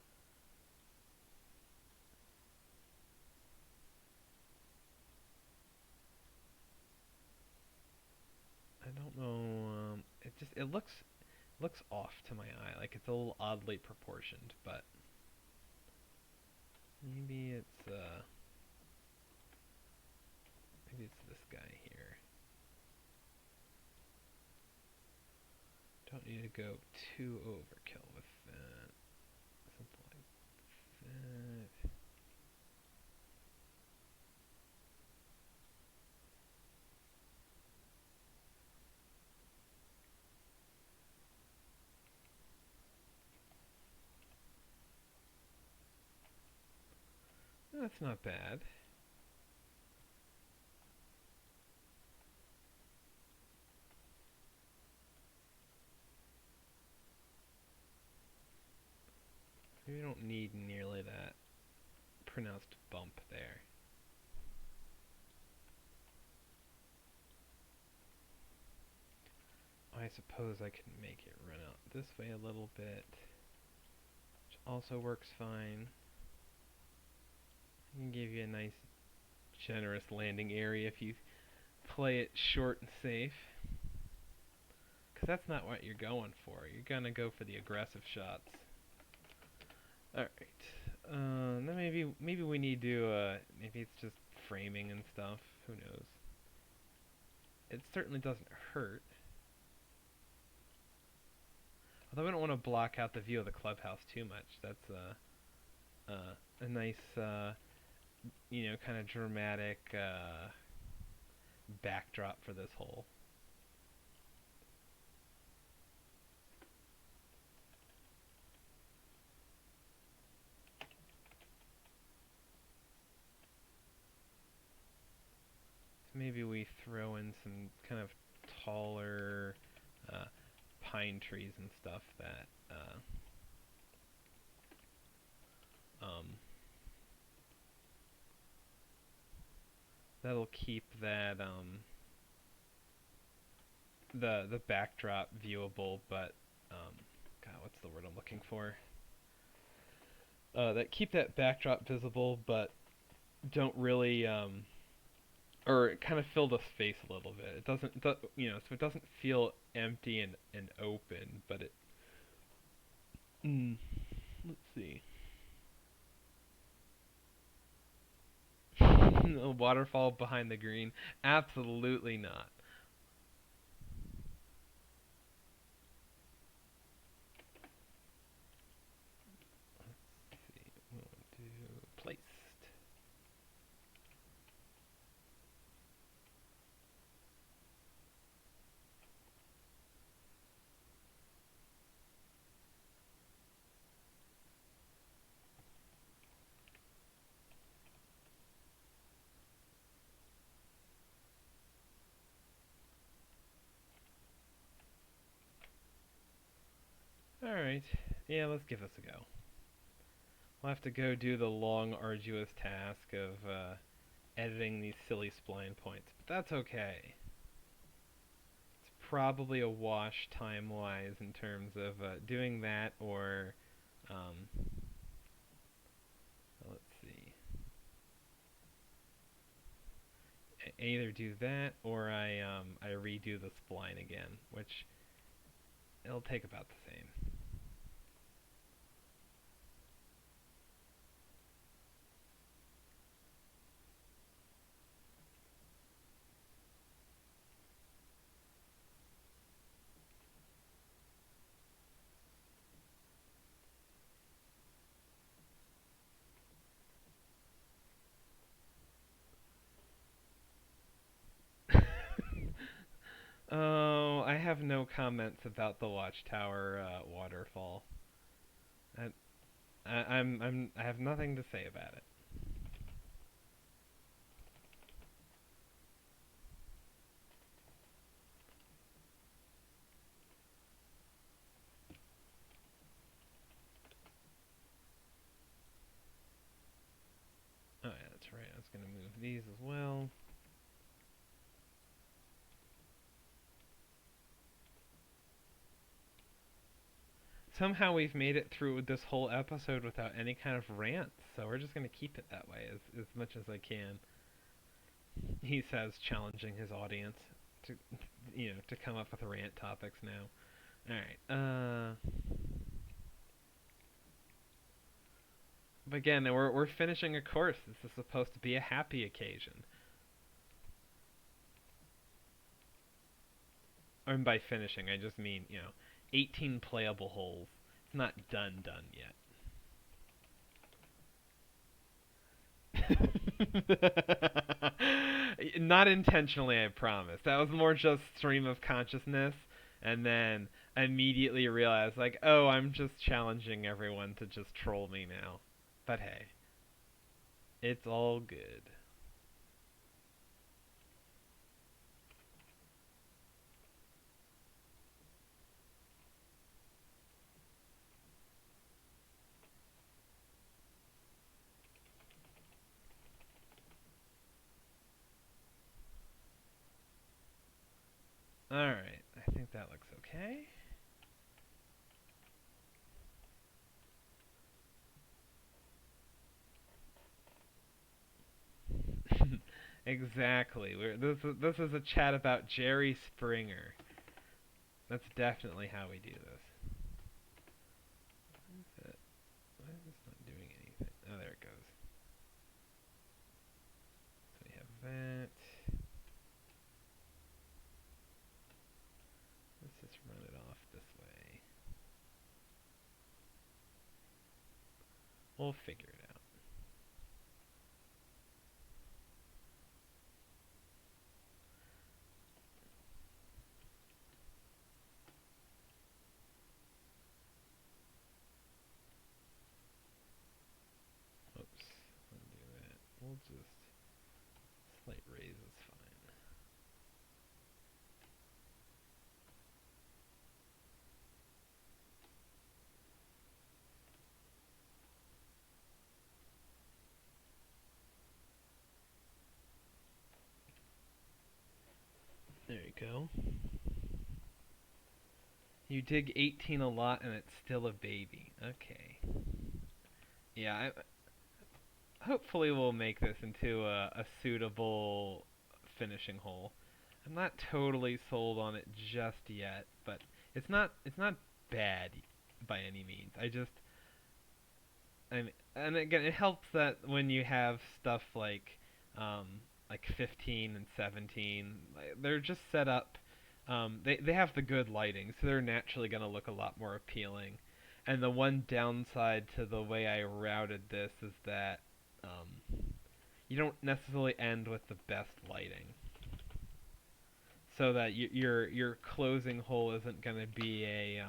I don't know. It looks off to my eye. Like it's a little oddly proportioned, but maybe it's this guy here. Don't need to go too overkill with that. Something like that. That's not bad. Maybe we don't need nearly that pronounced bump there. I suppose I can make it run out this way a little bit, which also works fine. I can give you a nice, generous landing area if you play it short and safe. Because that's not what you're going for. You're going to go for the aggressive shots. Alright. Then maybe we need to, maybe it's just framing and stuff. Who knows? It certainly doesn't hurt. Although I don't want to block out the view of the clubhouse too much. That's a nice, kind of dramatic backdrop for this hole. So maybe we throw in some kind of taller pine trees and stuff that that'll keep that the backdrop viewable, but God, what's the word I'm looking for? That keep that backdrop visible, but don't really or kind of fill the space a little bit. It doesn't, so it doesn't feel empty and open, but it. Mm, let's see. A waterfall behind the green? Absolutely not. Let's see. We'll do placed. Alright. Yeah, let's give this a go. We'll have to go do the long, arduous task of editing these silly spline points, but that's okay. It's probably a wash time-wise in terms of doing that or, let's see. I either do that or I redo the spline again, which it'll take about the same. have no comments about the Watchtower waterfall. I, I have nothing to say about it. Oh yeah, that's right. I was gonna move these as well. Somehow we've made it through this whole episode without any kind of rants, so we're just gonna keep it that way as much as I can. He says, challenging his audience to to come up with rant topics now. All right. But again, we're finishing a course. This is supposed to be a happy occasion. And by finishing, I just mean 18 playable holes. It's not done yet. Not intentionally, I promise. That was more just stream of consciousness, and then immediately realized, like, oh, I'm just challenging everyone to just troll me now. But hey, it's all good. Alright, I think that looks okay. Exactly. This is a chat about Jerry Springer. That's definitely how we do this. Why is this not doing anything? Oh, there it goes. So we have that. Let's just run it off this way. We'll figure it out. Oops. Undo that. We'll just slight raise is fine. There you go. You dig 18 a lot and it's still a baby. Okay. Yeah, hopefully we'll make this into a suitable finishing hole. I'm not totally sold on it just yet, but it's not bad by any means. And again, it helps that when you have stuff um, like 15 and 17, they're just set up. They have the good lighting, so they're naturally going to look a lot more appealing. And the one downside to the way I routed this is that you don't necessarily end with the best lighting, so that your closing hole isn't going to be a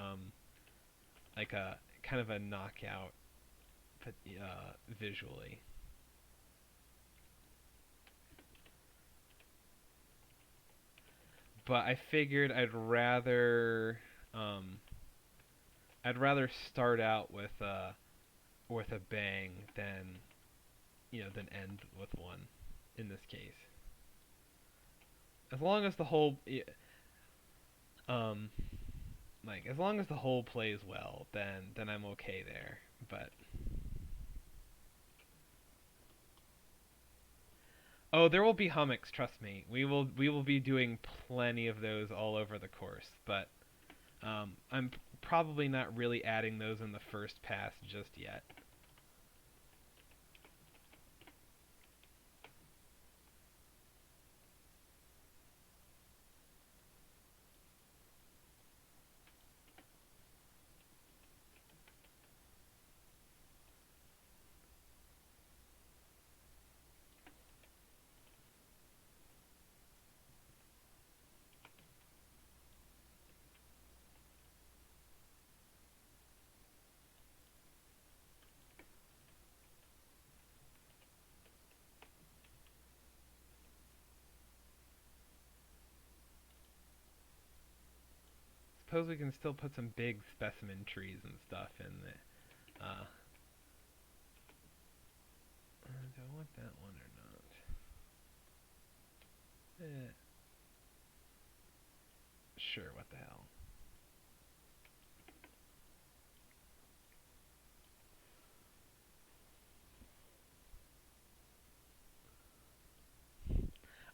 like a kind of a knockout visually. But I figured um, I'd rather start out with a bang than than end with one in this case. As long as the whole um like as long as the hole plays well, then I'm okay there. But oh, there will be hummocks, trust me. We will be doing plenty of those all over the course, but I'm probably not really adding those in the first pass just yet. suppose we can still put some big specimen trees and stuff in the. Do I want that one or not? Sure. What the hell?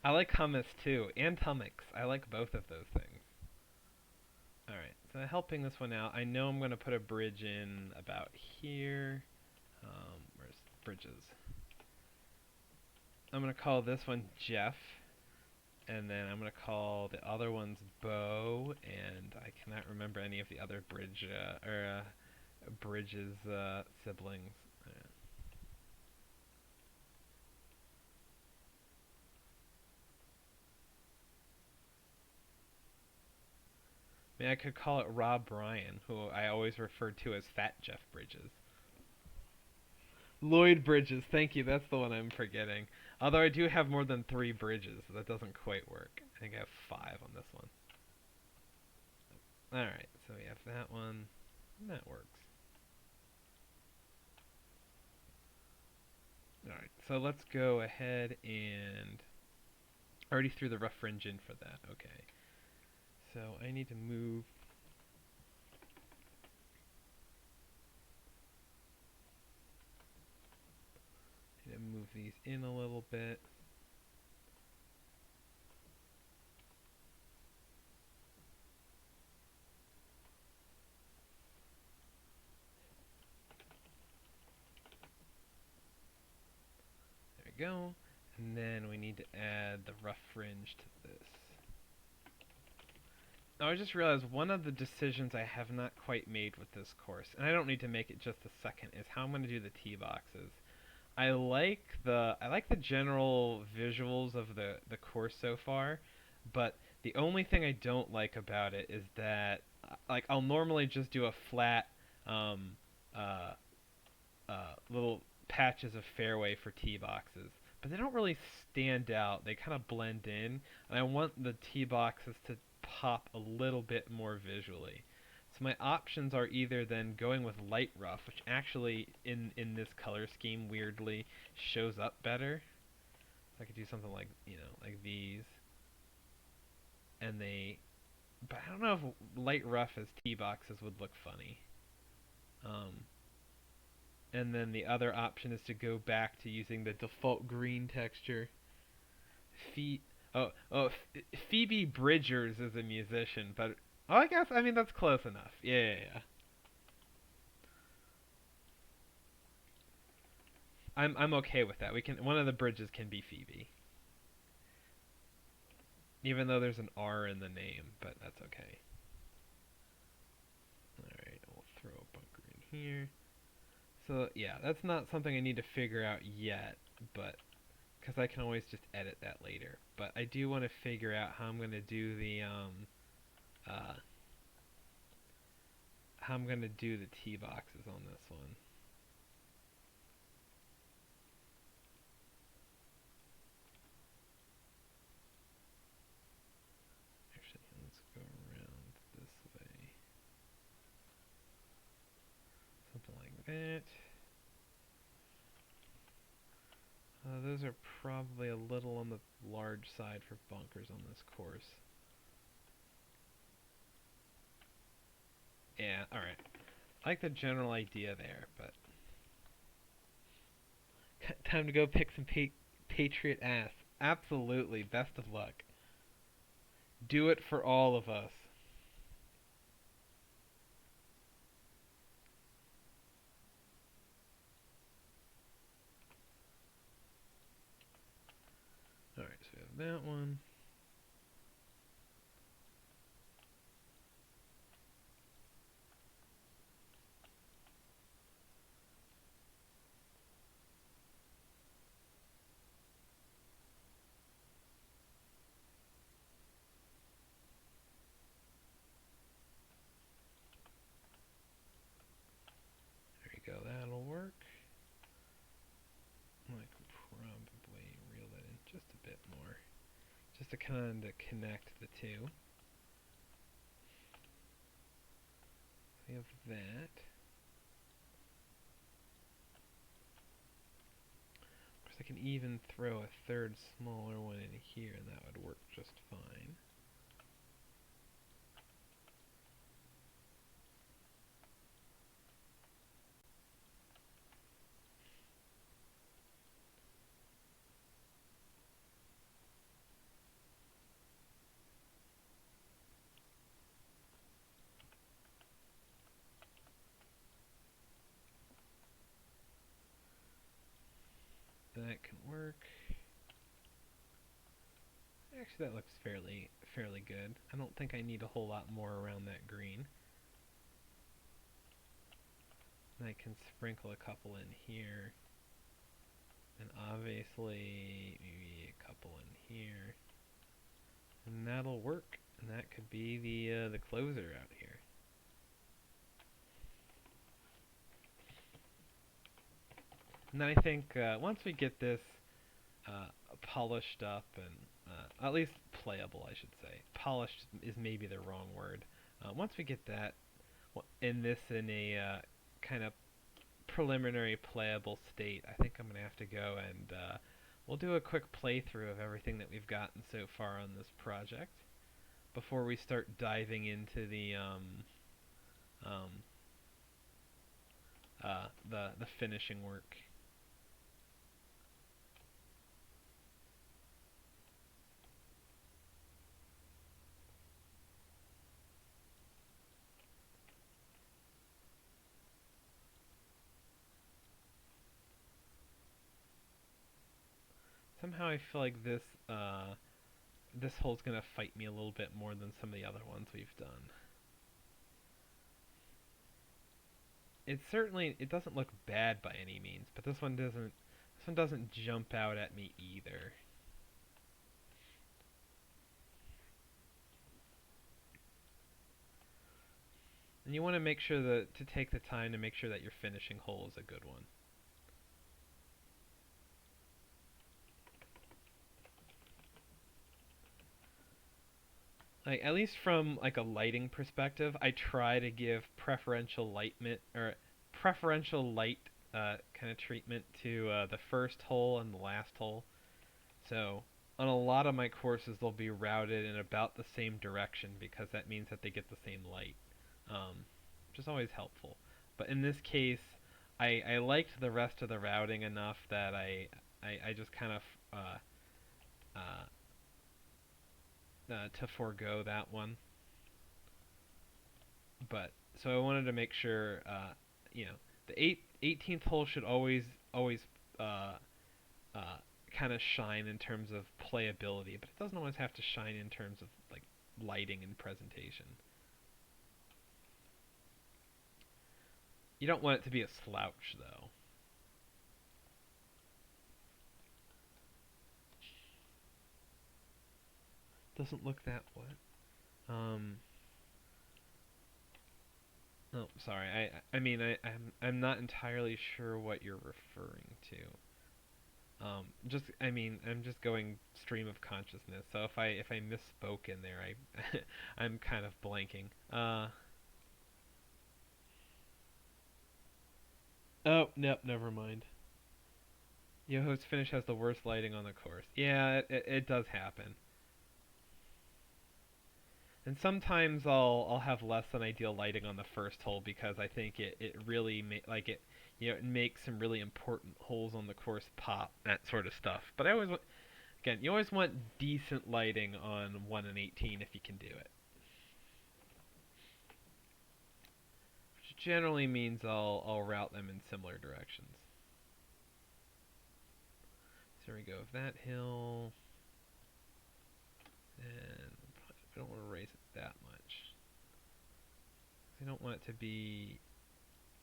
I like hummus too, and hummocks. I like both of those things. Alright, so helping this one out, I know I'm going to put a bridge in about here. Where's bridges? I'm going to call this one Jeff, and then I'm going to call the other ones Bo, and I cannot remember any of the other bridges siblings. I mean, I could call it Rob Bryan, who I always referred to as Fat Jeff Bridges. Lloyd Bridges, thank you. That's the one I'm forgetting. Although I do have more than 3 bridges, so that doesn't quite work. I think I have 5 on this one. Alright, so we have that one. And that works. Alright, so let's go ahead and... I already threw the rough fringe in for that. Okay. So I need to move... move these in a little bit. There we go. And then we need to add the rough fringe to this. Now I just realized one of the decisions I have not quite made with this course, and I don't need to make it just a second, is how I'm going to do the tee boxes. I like the general visuals of the course so far, but the only thing I don't like about it is that like I'll normally just do a flat uh, little patches of fairway for tee boxes, but they don't really stand out. They kind of blend in, and I want the tee boxes to pop a little bit more visually. So my options are either then going with light rough, which actually in this color scheme weirdly shows up better. I could do something like, like these. And but I don't know if light rough as tee boxes would look funny. And then the other option is to go back to using the default green texture. Fe- Phoebe Bridgers is a musician, but I guess that's close enough. Yeah. I'm okay with that. One of the bridges can be Phoebe, even though there's an R in the name, but that's okay. All right, we'll throw a bunker in here. So yeah, that's not something I need to figure out yet, but because I can always just edit that later. But I do want to figure out how I'm going to do the tee boxes on this one. Actually, let's go around this way. Something like that. Those are probably a little on the large side for bunkers on this course. Yeah, alright. I like the general idea there, but... Time to go pick some Patriot ass. Absolutely, best of luck. Do it for all of us. Alright, so we have that one. There you go, that'll work. I could probably reel that in just a bit more, just to kind of connect the two. of that. Of course, I can even throw a third smaller one in here, and that would work just fine. That can work. Actually, that looks fairly good. I don't think I need a whole lot more around that green. And I can sprinkle a couple in here. And obviously, maybe a couple in here. And that'll work. And that could be the closer out here. And then I think once we get this polished up and at least playable, I should say. Polished is maybe the wrong word. Once we get that in a kind of preliminary playable state, I think I'm gonna have to go and we'll do a quick playthrough of everything that we've gotten so far on this project before we start diving into um, the finishing work. Somehow I feel like this hole's gonna fight me a little bit more than some of the other ones we've done. It doesn't look bad by any means, but this one doesn't jump out at me either. And you want to make sure to take the time to make sure that your finishing hole is a good one. Like at least from like a lighting perspective, I try to give preferential light kind of treatment to the first hole and the last hole. So on a lot of my courses, they'll be routed in about the same direction because that means that they get the same light, which is always helpful. But in this case, I liked the rest of the routing enough that I just kind of uh, to forego that one. But so I wanted to make sure, the 18th hole should always uh, uh, kind of shine in terms of playability, but it doesn't always have to shine in terms of like lighting and presentation. You don't want it to be a slouch though. Doesn't look that wet. Um, oh, sorry. I mean I'm not entirely sure what you're referring to. I'm just going stream of consciousness. So if I misspoke in there, I'm kind of blanking. Oh, nope, never mind. Yoho's finish has the worst lighting on the course. Yeah, it does happen. And sometimes I'll have less than ideal lighting on the first hole because I think it really it makes some really important holes on the course pop, that sort of stuff. But again, you always want decent lighting on 1 and 18 if you can do it. Which generally means I'll route them in similar directions. So here we go with that hill. And I don't want to raise it that much. I don't want it to be...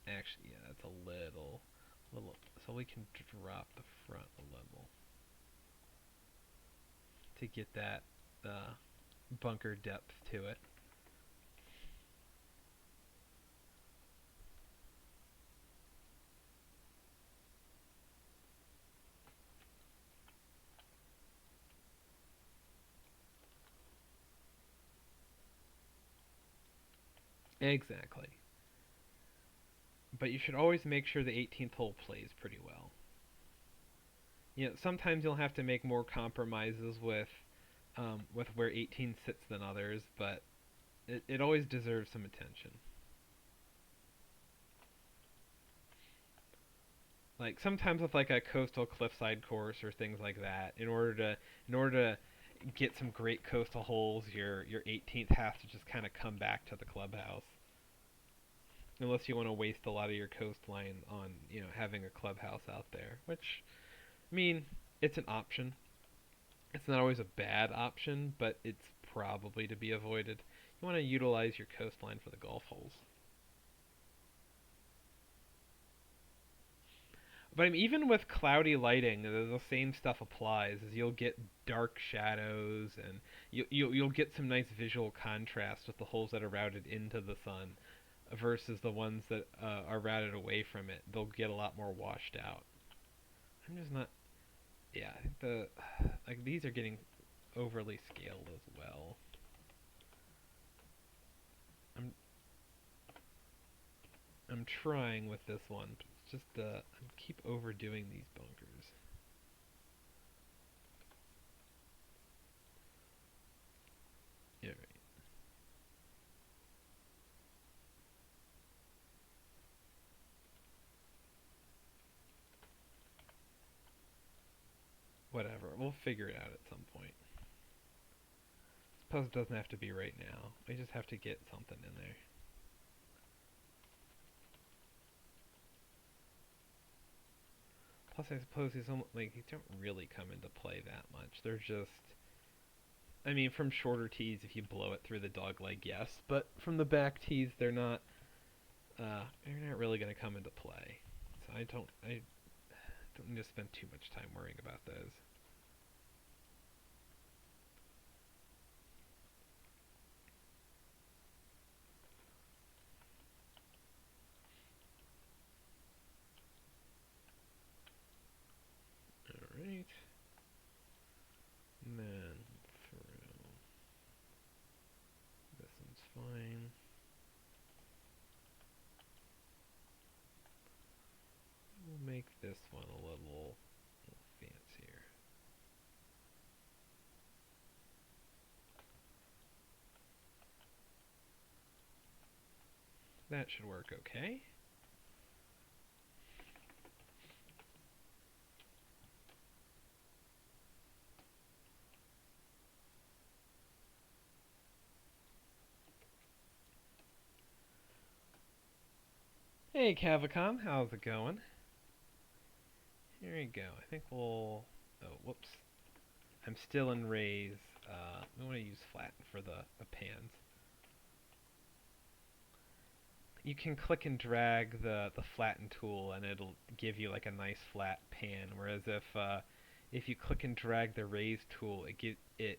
Actually, yeah, that's a little... So we can drop the front a level to get that bunker depth to it. Exactly. but you should always make sure the 18th hole plays pretty well. Sometimes you'll have to make more compromises with where 18 sits than others, but it always deserves some attention. Like sometimes with like a coastal cliffside course or things like that, in order to get some great coastal holes, your 18th has to just kind of come back to the clubhouse. Unless you want to waste a lot of your coastline on having a clubhouse out there, which I mean it's an option. It's not always a bad option, but it's probably to be avoided. You want to utilize your coastline for the golf holes. But I mean, even with cloudy lighting, the same stuff applies. Is you'll get dark shadows, and you'll get some nice visual contrast with the holes that are routed into the sun versus the ones that are routed away from it. They'll get a lot more washed out. I'm just not. Yeah, I think the like these are getting overly scaled as well. I'm I'm trying with this one, but it's just I keep overdoing these bunkers. Yeah, right. Whatever. We'll figure it out at some point. Suppose it doesn't have to be right now. We just have to get something in there. Plus, I suppose these don't really come into play that much. They're just, I mean, from shorter tees, if you blow it through the dog leg, yes, but from the back tees, they're not really going to come into play. So I don't need to spend too much time worrying about those. All right, and then through. This one's fine. We'll make this one a little fancier. That should work okay. Hey Cavicom, how's it going? Here we go. I think we'll. Oh, whoops. I'm still in raise. We want to use flat for the pans. You can click and drag the flatten tool, and it'll give you like a nice flat pan. Whereas if you click and drag the raise tool, it's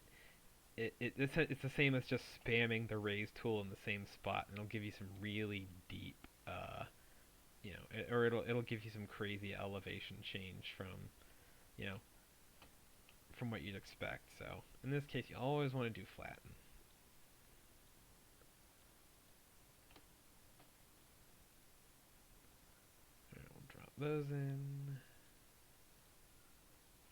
the same as just spamming the raise tool in the same spot, and it'll give you some really deep or it'll give you some crazy elevation change you know from what you'd expect. So in this case, you always want to do flatten. Alright, we'll drop those in.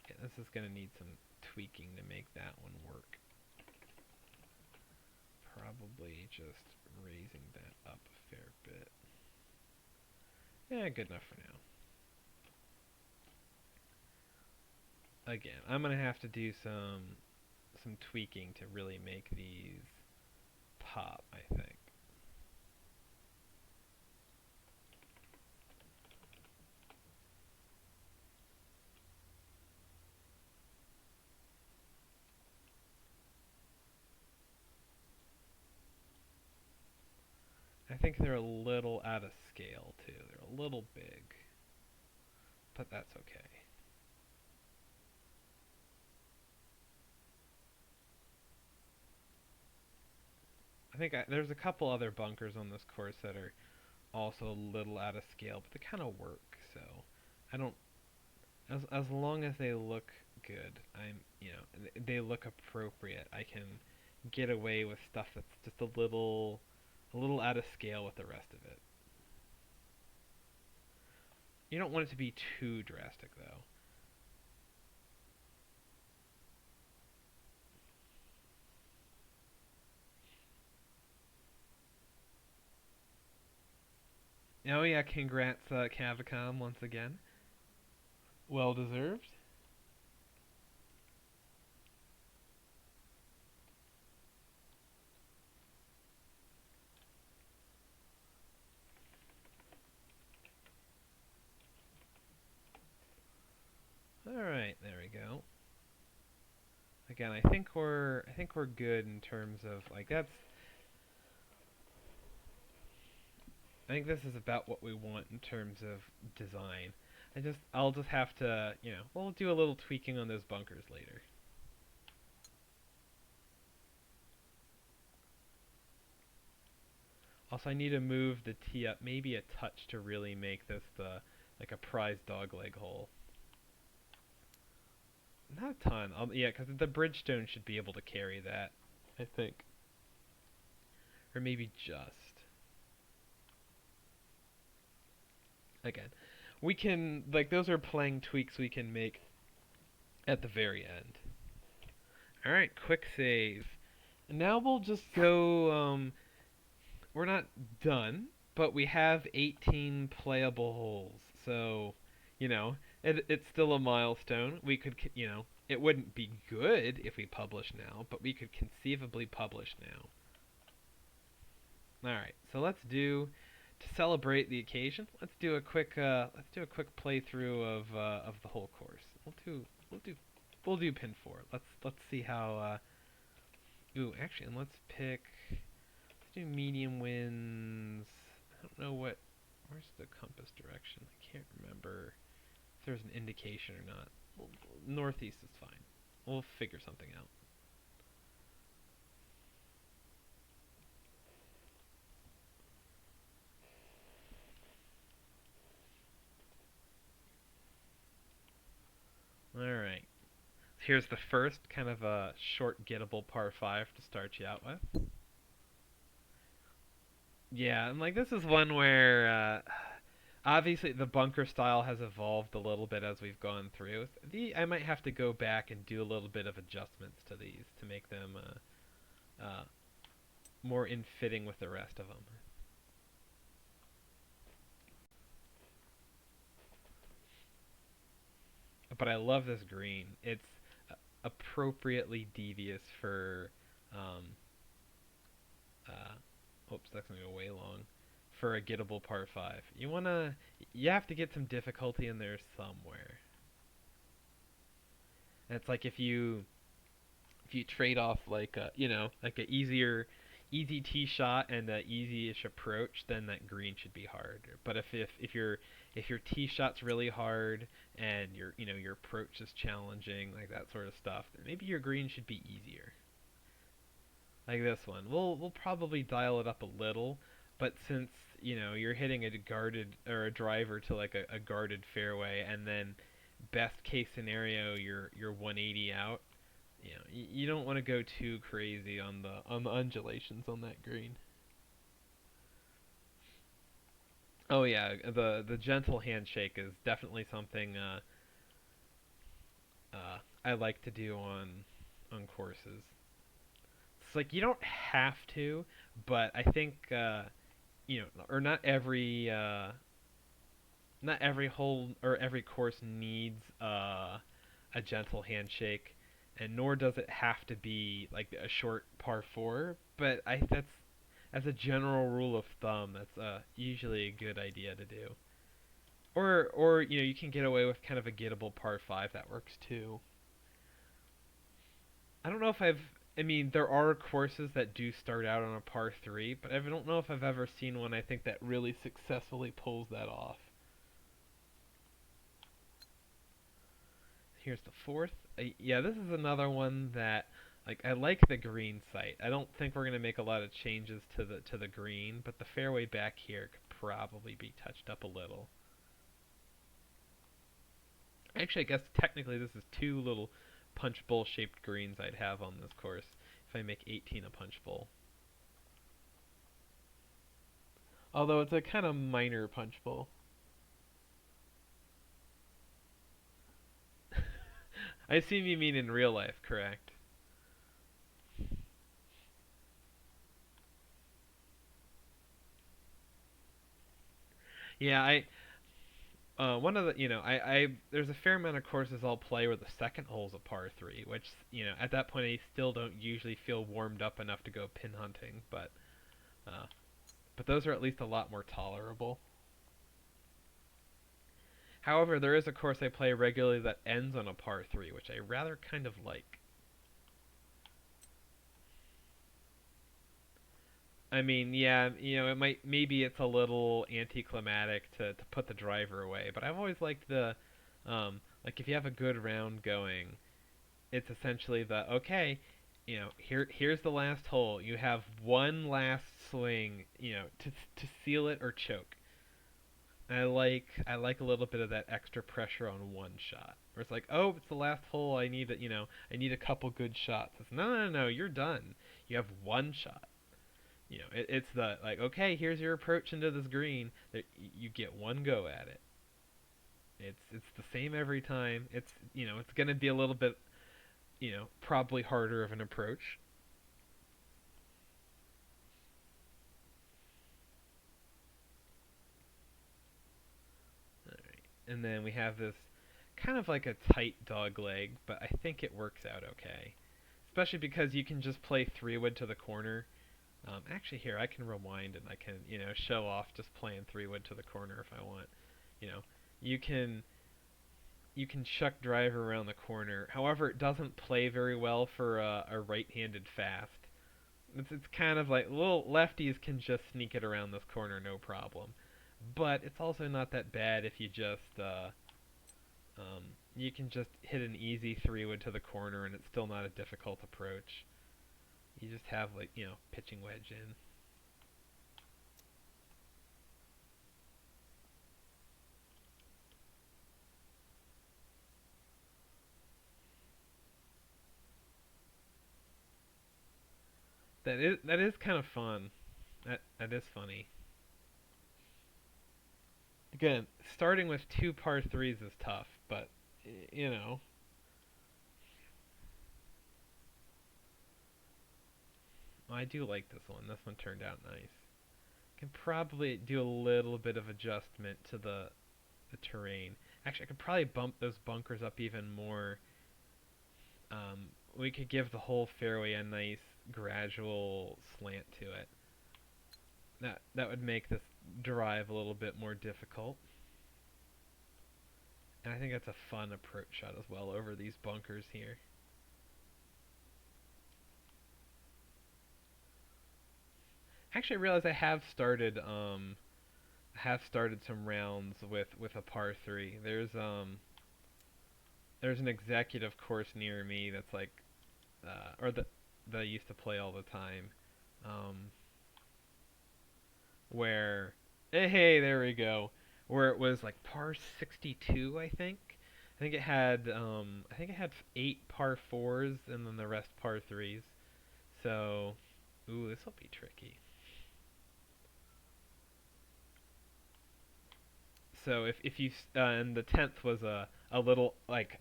Yeah, this is going to need some tweaking to make that one work. Probably just raising that up a fair bit. Yeah, good enough for now. Again, I'm going to have to do some tweaking to really make these pop, I think. I think they're a little out of scale too. They're a little big, but that's okay. There's a couple other bunkers on this course that are also a little out of scale, but they kind of work. So I don't, as long as they look good, they look appropriate. I can get away with stuff that's just a little out of scale with the rest of it. You don't want it to be too drastic though. Oh yeah, congrats, Cavicom once again. Well deserved. All right, there we go. Again, I think we're good in terms of like that's. I think this is about what we want in terms of design. I'll just have to, we'll do a little tweaking on those bunkers later. Also, I need to move the tee up maybe a touch to really make this the like a prize dogleg hole. Not a ton. Yeah, because the Bridgestone should be able to carry that, I think, or maybe just. Again, we can like those are playing tweaks we can make at the very end. All right, quick save. And now we'll just go. We're not done, but we have 18 playable holes. So, it's still a milestone. We could, it wouldn't be good if we publish now, but we could conceivably publish now. All right, so let's do to celebrate the occasion. Let's do a quick playthrough of the whole course. We'll do pin 4. Let's see how. Ooh, actually, and let's pick. Let's do medium winds. I don't know what. Where's the compass direction? I can't remember if there's an indication or not. Well, northeast is fine. We'll figure something out. All right. Here's the first kind of a short gettable par 5 to start you out with. Yeah, and like this is one where obviously the bunker style has evolved a little bit as we've gone through. I might have to go back and do a little bit of adjustments to these to make them more in fitting with the rest of them. But I love this green. It's appropriately devious for um, oops, that's gonna go way long. For a gettable par 5, you have to get some difficulty in there somewhere. And it's like if you trade off like like a easy tee shot and a easy-ish approach, then that green should be hard. But if your tee shot's really hard and your approach is challenging, like that sort of stuff, then maybe your green should be easier. Like this one, we'll probably dial it up a little, but since you're hitting a guarded or a driver to like a guarded fairway, and then best case scenario you're 180 out, you don't want to go too crazy on the undulations on that green. Oh yeah, the gentle handshake is definitely something I like to do on courses. It's like you don't have to, but I think or not every hole or every course needs a gentle handshake, and nor does it have to be like a short par 4. But that's as a general rule of thumb, that's usually a good idea to do. Or you can get away with kind of a gettable par 5 that works too. I don't know if I mean, there are courses that do start out on a par 3, but I don't know if I've ever seen one I think that really successfully pulls that off. Here's the fourth. Yeah, this is another one that like I like the green site. I don't think we're gonna make a lot of changes to the green, but the fairway back here could probably be touched up a little. Actually, I guess technically this is two little punch bowl shaped greens I'd have on this course if I make 18 a punch bowl. Although it's a kind of minor punch bowl. I assume you mean in real life, correct? Yeah, I one of the I there's a fair amount of courses I'll play where the second hole's a par three, which at that point I still don't usually feel warmed up enough to go pin hunting, uh, but those are at least a lot more tolerable. However, there is a course I play regularly that ends on a par three, which I rather kind of like. I mean, yeah, it might maybe it's a little anticlimactic to put the driver away, but I've always liked the like if you have a good round going, it's essentially the okay, here's the last hole. You have one last swing, to seal it or choke. I like a little bit of that extra pressure on one shot. Where it's like, oh, it's the last hole. I need a couple good shots. It's no, no, no. You're done. You have one shot. It's the like, okay, here's your approach into this green. You get one go at it. It's the same every time. It's gonna be a little bit, probably harder of an approach. All right. And then we have this kind of like a tight dog leg, but I think it works out okay. Especially because you can just play three wood to the corner. Actually, here I can rewind and I can show off just playing three wood to the corner if I want. You know, you can you can chuck driver around the corner. However, it doesn't play very well for a right-handed fast. It's kind of like little lefties can just sneak it around this corner no problem. But it's also not that bad if you can just hit an easy three wood to the corner and it's still not a difficult approach. You just have like pitching wedge in. That is kind of fun. That is funny. Again, starting with two par threes is tough, but you know, I do like this one. This one turned out nice. Can probably do a little bit of adjustment to the terrain. Actually, I could probably bump those bunkers up even more. We could give the whole fairway a nice gradual slant to it. That would make this drive a little bit more difficult. And I think that's a fun approach shot as well over these bunkers here. Actually, I realize I have started some rounds with a par three. There's an executive course near me that's like or that I used to play all the time, um, where hey, there we go, where it was like par 62, I think. I think it had eight par fours and then the rest par threes. So, ooh, this will be tricky. So if you and the 10th was a little like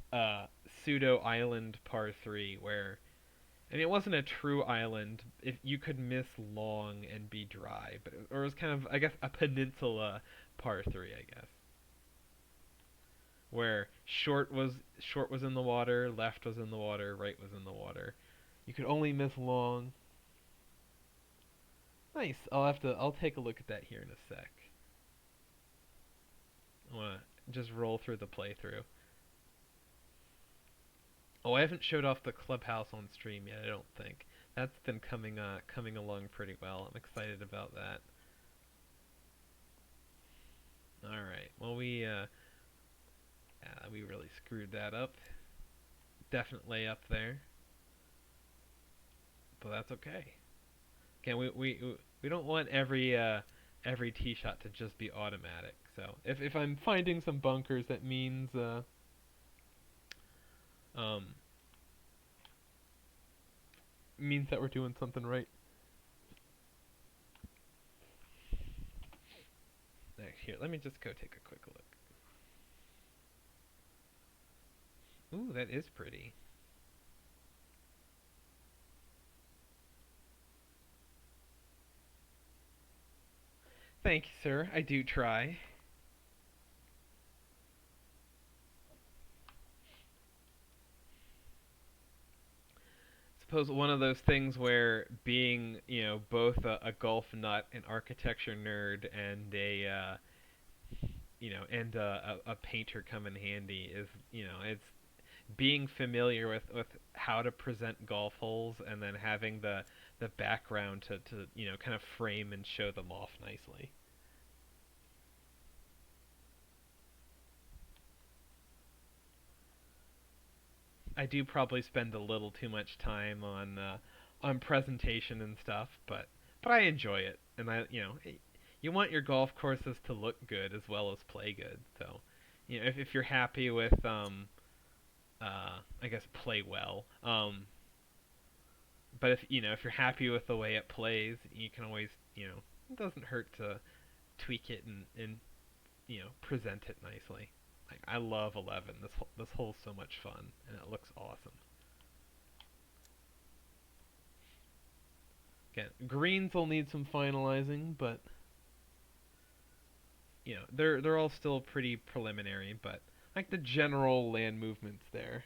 pseudo island par three where I mean, it wasn't a true island. If you could miss long and be dry, but or it was kind of, I guess, a peninsula par three, I guess, where short was in the water, left was in the water, right was in the water. You could only miss long. Nice. I'll take a look at that here in a sec. I wanna just roll through the playthrough. Oh, I haven't showed off the clubhouse on stream yet. I don't think that's been coming along pretty well. I'm excited about that. All right. Well, we really screwed that up. Definitely up there, but that's okay. Again, we don't want every tee shot to just be automatic. So if I'm finding some bunkers, that um means that we're doing something right. Here, let me just go take a quick look. Ooh, that is pretty. Thank you, sir. I do try. Suppose one of those things where being, both a golf nut, an architecture nerd, and a painter come in handy is, it's being familiar with how to present golf holes and then having the background to kind of frame and show them off nicely. I do probably spend a little too much time on presentation and stuff, but I enjoy it, and you want your golf courses to look good as well as play good. So, if you're happy with I guess play well. But if you're happy with the way it plays, you can always it doesn't hurt to tweak it and present it nicely. Like I love 11. This hole's so much fun and it looks awesome. Again, greens will need some finalizing, but they're all still pretty preliminary. But like the general land movements there.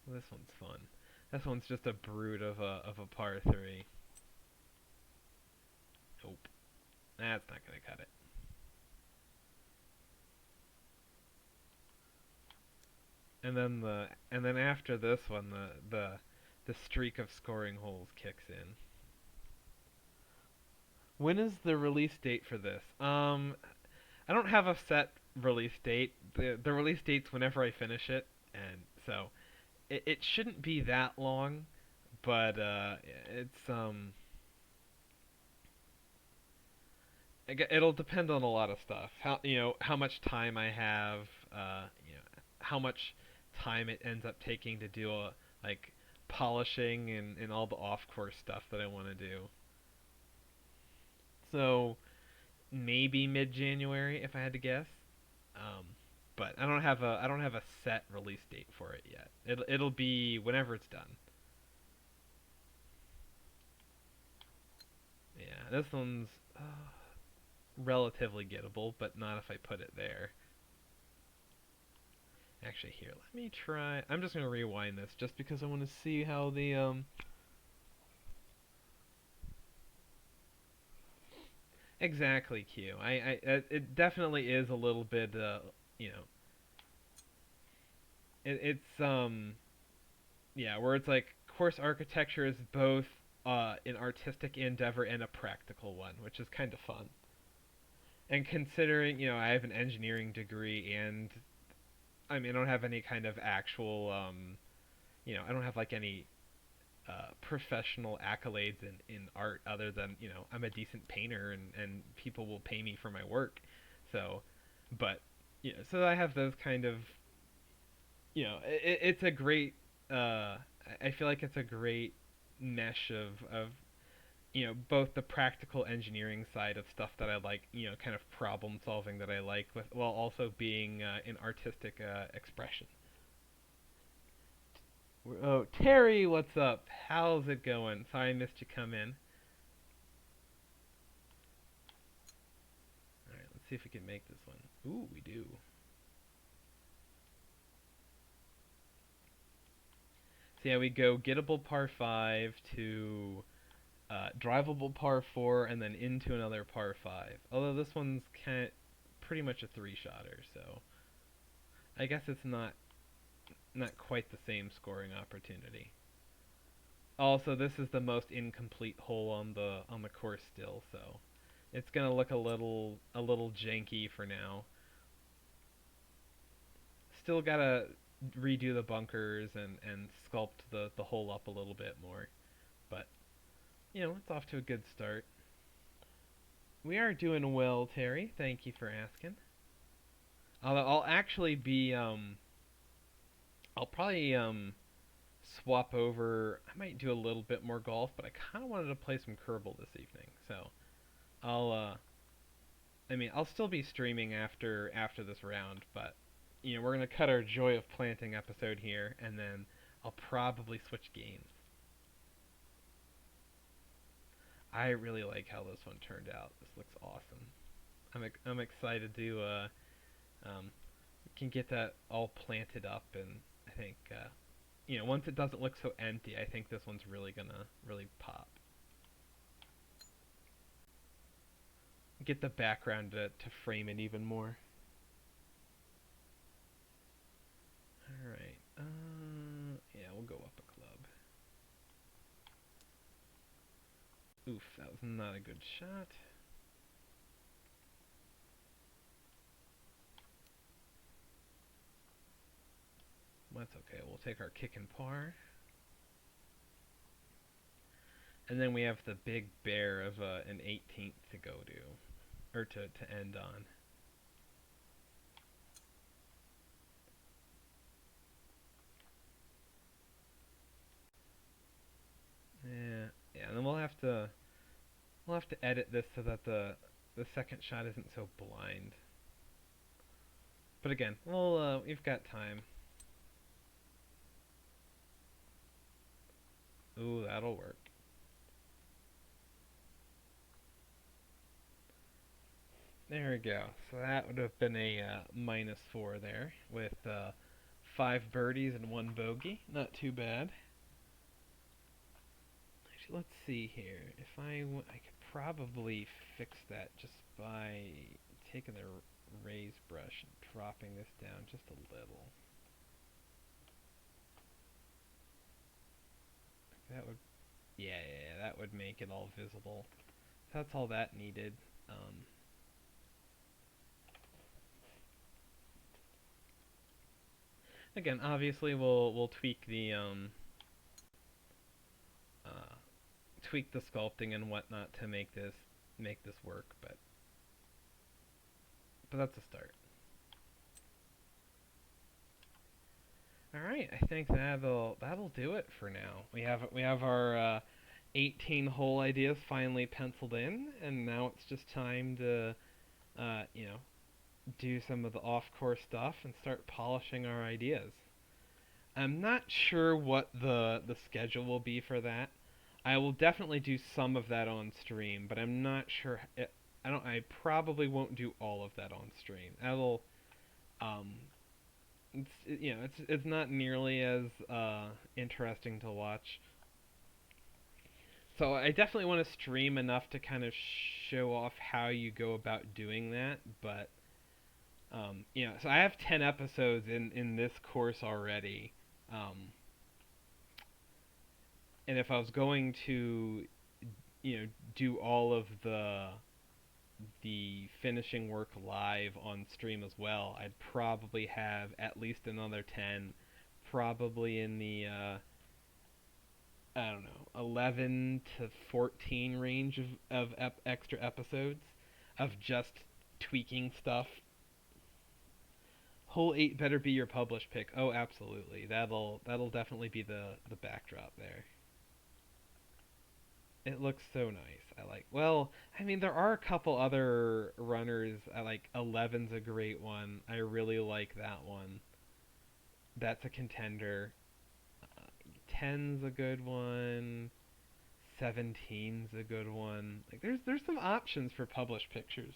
Well, this one's fun. This one's just a brute of a par three. Nope, that's not gonna cut it. And then after this one, the streak of scoring holes kicks in. When is the release date for this? I don't have a set release date. The release date's whenever I finish it, and so it shouldn't be that long, but it's it'll depend on a lot of stuff. How much time I have, how much time it ends up taking to do like polishing and all the off course stuff that I want to do. So maybe mid January if I had to guess. Um, but I don't have a set release date for it yet. It'll be whenever it's done. Yeah, this one's relatively gettable, but not if I put it there. Actually, here, let me try. I'm just gonna rewind this just because I want to see how the exactly Q. It definitely is a little bit you know it's yeah, where it's like course architecture is both an artistic endeavor and a practical one, which is kind of fun. And considering I have an engineering degree and I mean I don't have any kind of actual I don't have like any professional accolades in art other than I'm a decent painter and people will pay me for my work. So, but so I have those kind of it's a great. I feel like it's a great mesh of both the practical engineering side of stuff that I like, kind of problem solving that I like, with while also being an artistic expression. Oh, Terry, what's up? How's it going? Sorry I missed you come in. All right, let's see if we can make this one. Ooh, we do. So yeah, we go gettable par five to drivable par four, and then into another par five. Although this one's pretty much a three shotter, so I guess it's not quite the same scoring opportunity. Also, this is the most incomplete hole on the course still, so it's gonna look a little janky for now. Still gotta redo the bunkers and sculpt the hole up a little bit more, but it's off to a good start. We are doing well, Terry. Thank you for asking. Although I'll probably swap over. I might do a little bit more golf, but I kind of wanted to play some Kerbal this evening. So I'll I mean, I'll still be streaming after this round, but we're gonna cut our Joy of Planting episode here, and then I'll probably switch games. I really like how this one turned out. This looks awesome. I'm excited to um can get that all planted up, and I think once it doesn't look so empty, I think this one's really gonna really pop. Get the background to frame it even more. All right. Yeah, we'll go up a club. Oof, that was not a good shot. That's okay. We'll take our kick and par. And then we have the big bear of an 18th to go to, or to end on. Yeah, and then we'll have to edit this so that the second shot isn't so blind. But again, we've got time. Ooh, that'll work. There we go. So that would have been a -4 there with 5 birdies and 1 bogey. Not too bad. Actually, let's see here. If I could probably fix that just by taking the raise brush and dropping this down just a little. That would, yeah, that would make it all visible. That's all that needed. Again, obviously we'll uh, tweak the sculpting and whatnot to make this work, but that's a start. All right, I think that'll do it for now. We have our 18 hole ideas finally penciled in, and now it's just time to uh, you know do some of the off-course stuff and start polishing our ideas. I'm not sure what the schedule will be for that. I will definitely do some of that on stream, but I'm not sure. I probably won't do all of that on stream. That'll um, it's not nearly as interesting to watch. So I definitely want to stream enough to kind of show off how you go about doing that. But so I have 10 episodes in this course already. Um, and if I was going to do all of the finishing work live on stream as well, I'd probably have at least another 10, probably in the I don't know, 11 to 14 range of extra episodes of just tweaking stuff. Hole 8 better be your published pick. Oh, absolutely. That'll definitely be the backdrop there. It looks so nice. I like. Well, I mean, there are a couple other runners. I like 11's a great one. I really like that one. That's a contender. 10's a good one. 17's a good one. Like there's some options for published pictures.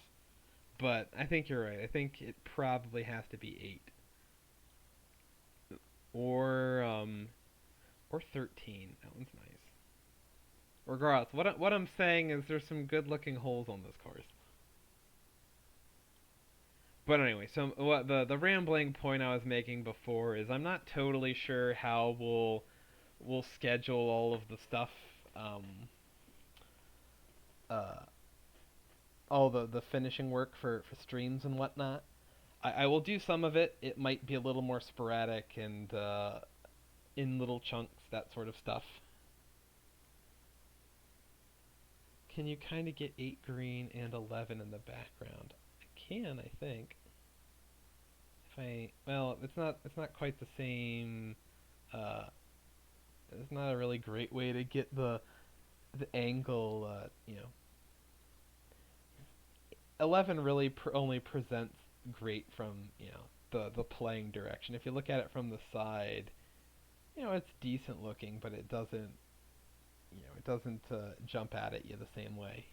But I think you're right. I think it probably has to be 8 or 13. That one's nice. Regardless, what I'm saying is there's some good-looking holes on this course. But anyway, so what the rambling point I was making before is I'm not totally sure how we'll schedule all of the stuff, uh, all the finishing work for streams and whatnot. I will do some of it. It might be a little more sporadic and in little chunks, that sort of stuff. Can you kind of get 8 green and 11 in the background? I can, I think. Well, it's not quite the same. Uh, it's not a really great way to get the angle. 11 really only presents great from the playing direction. If you look at it from the side, it's decent looking, but it doesn't jump out at you the same way.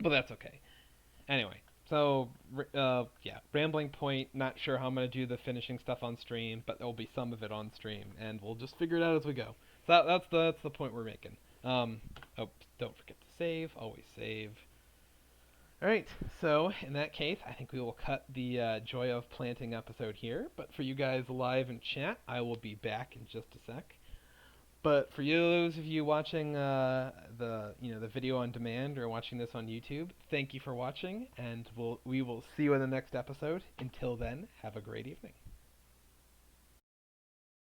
But that's okay. Anyway, so yeah, rambling point. Not sure how I'm gonna do the finishing stuff on stream, but there'll be some of it on stream, and we'll just figure it out as we go. So that's the point we're making. Um, oh, don't forget to save. Always save. All right. So in that case, I think we will cut the Joy of Planting episode here. But for you guys live in chat, I will be back in just a sec. But for those of you watching the video on demand or watching this on YouTube, thank you for watching, and we will see you in the next episode. Until then, have a great evening.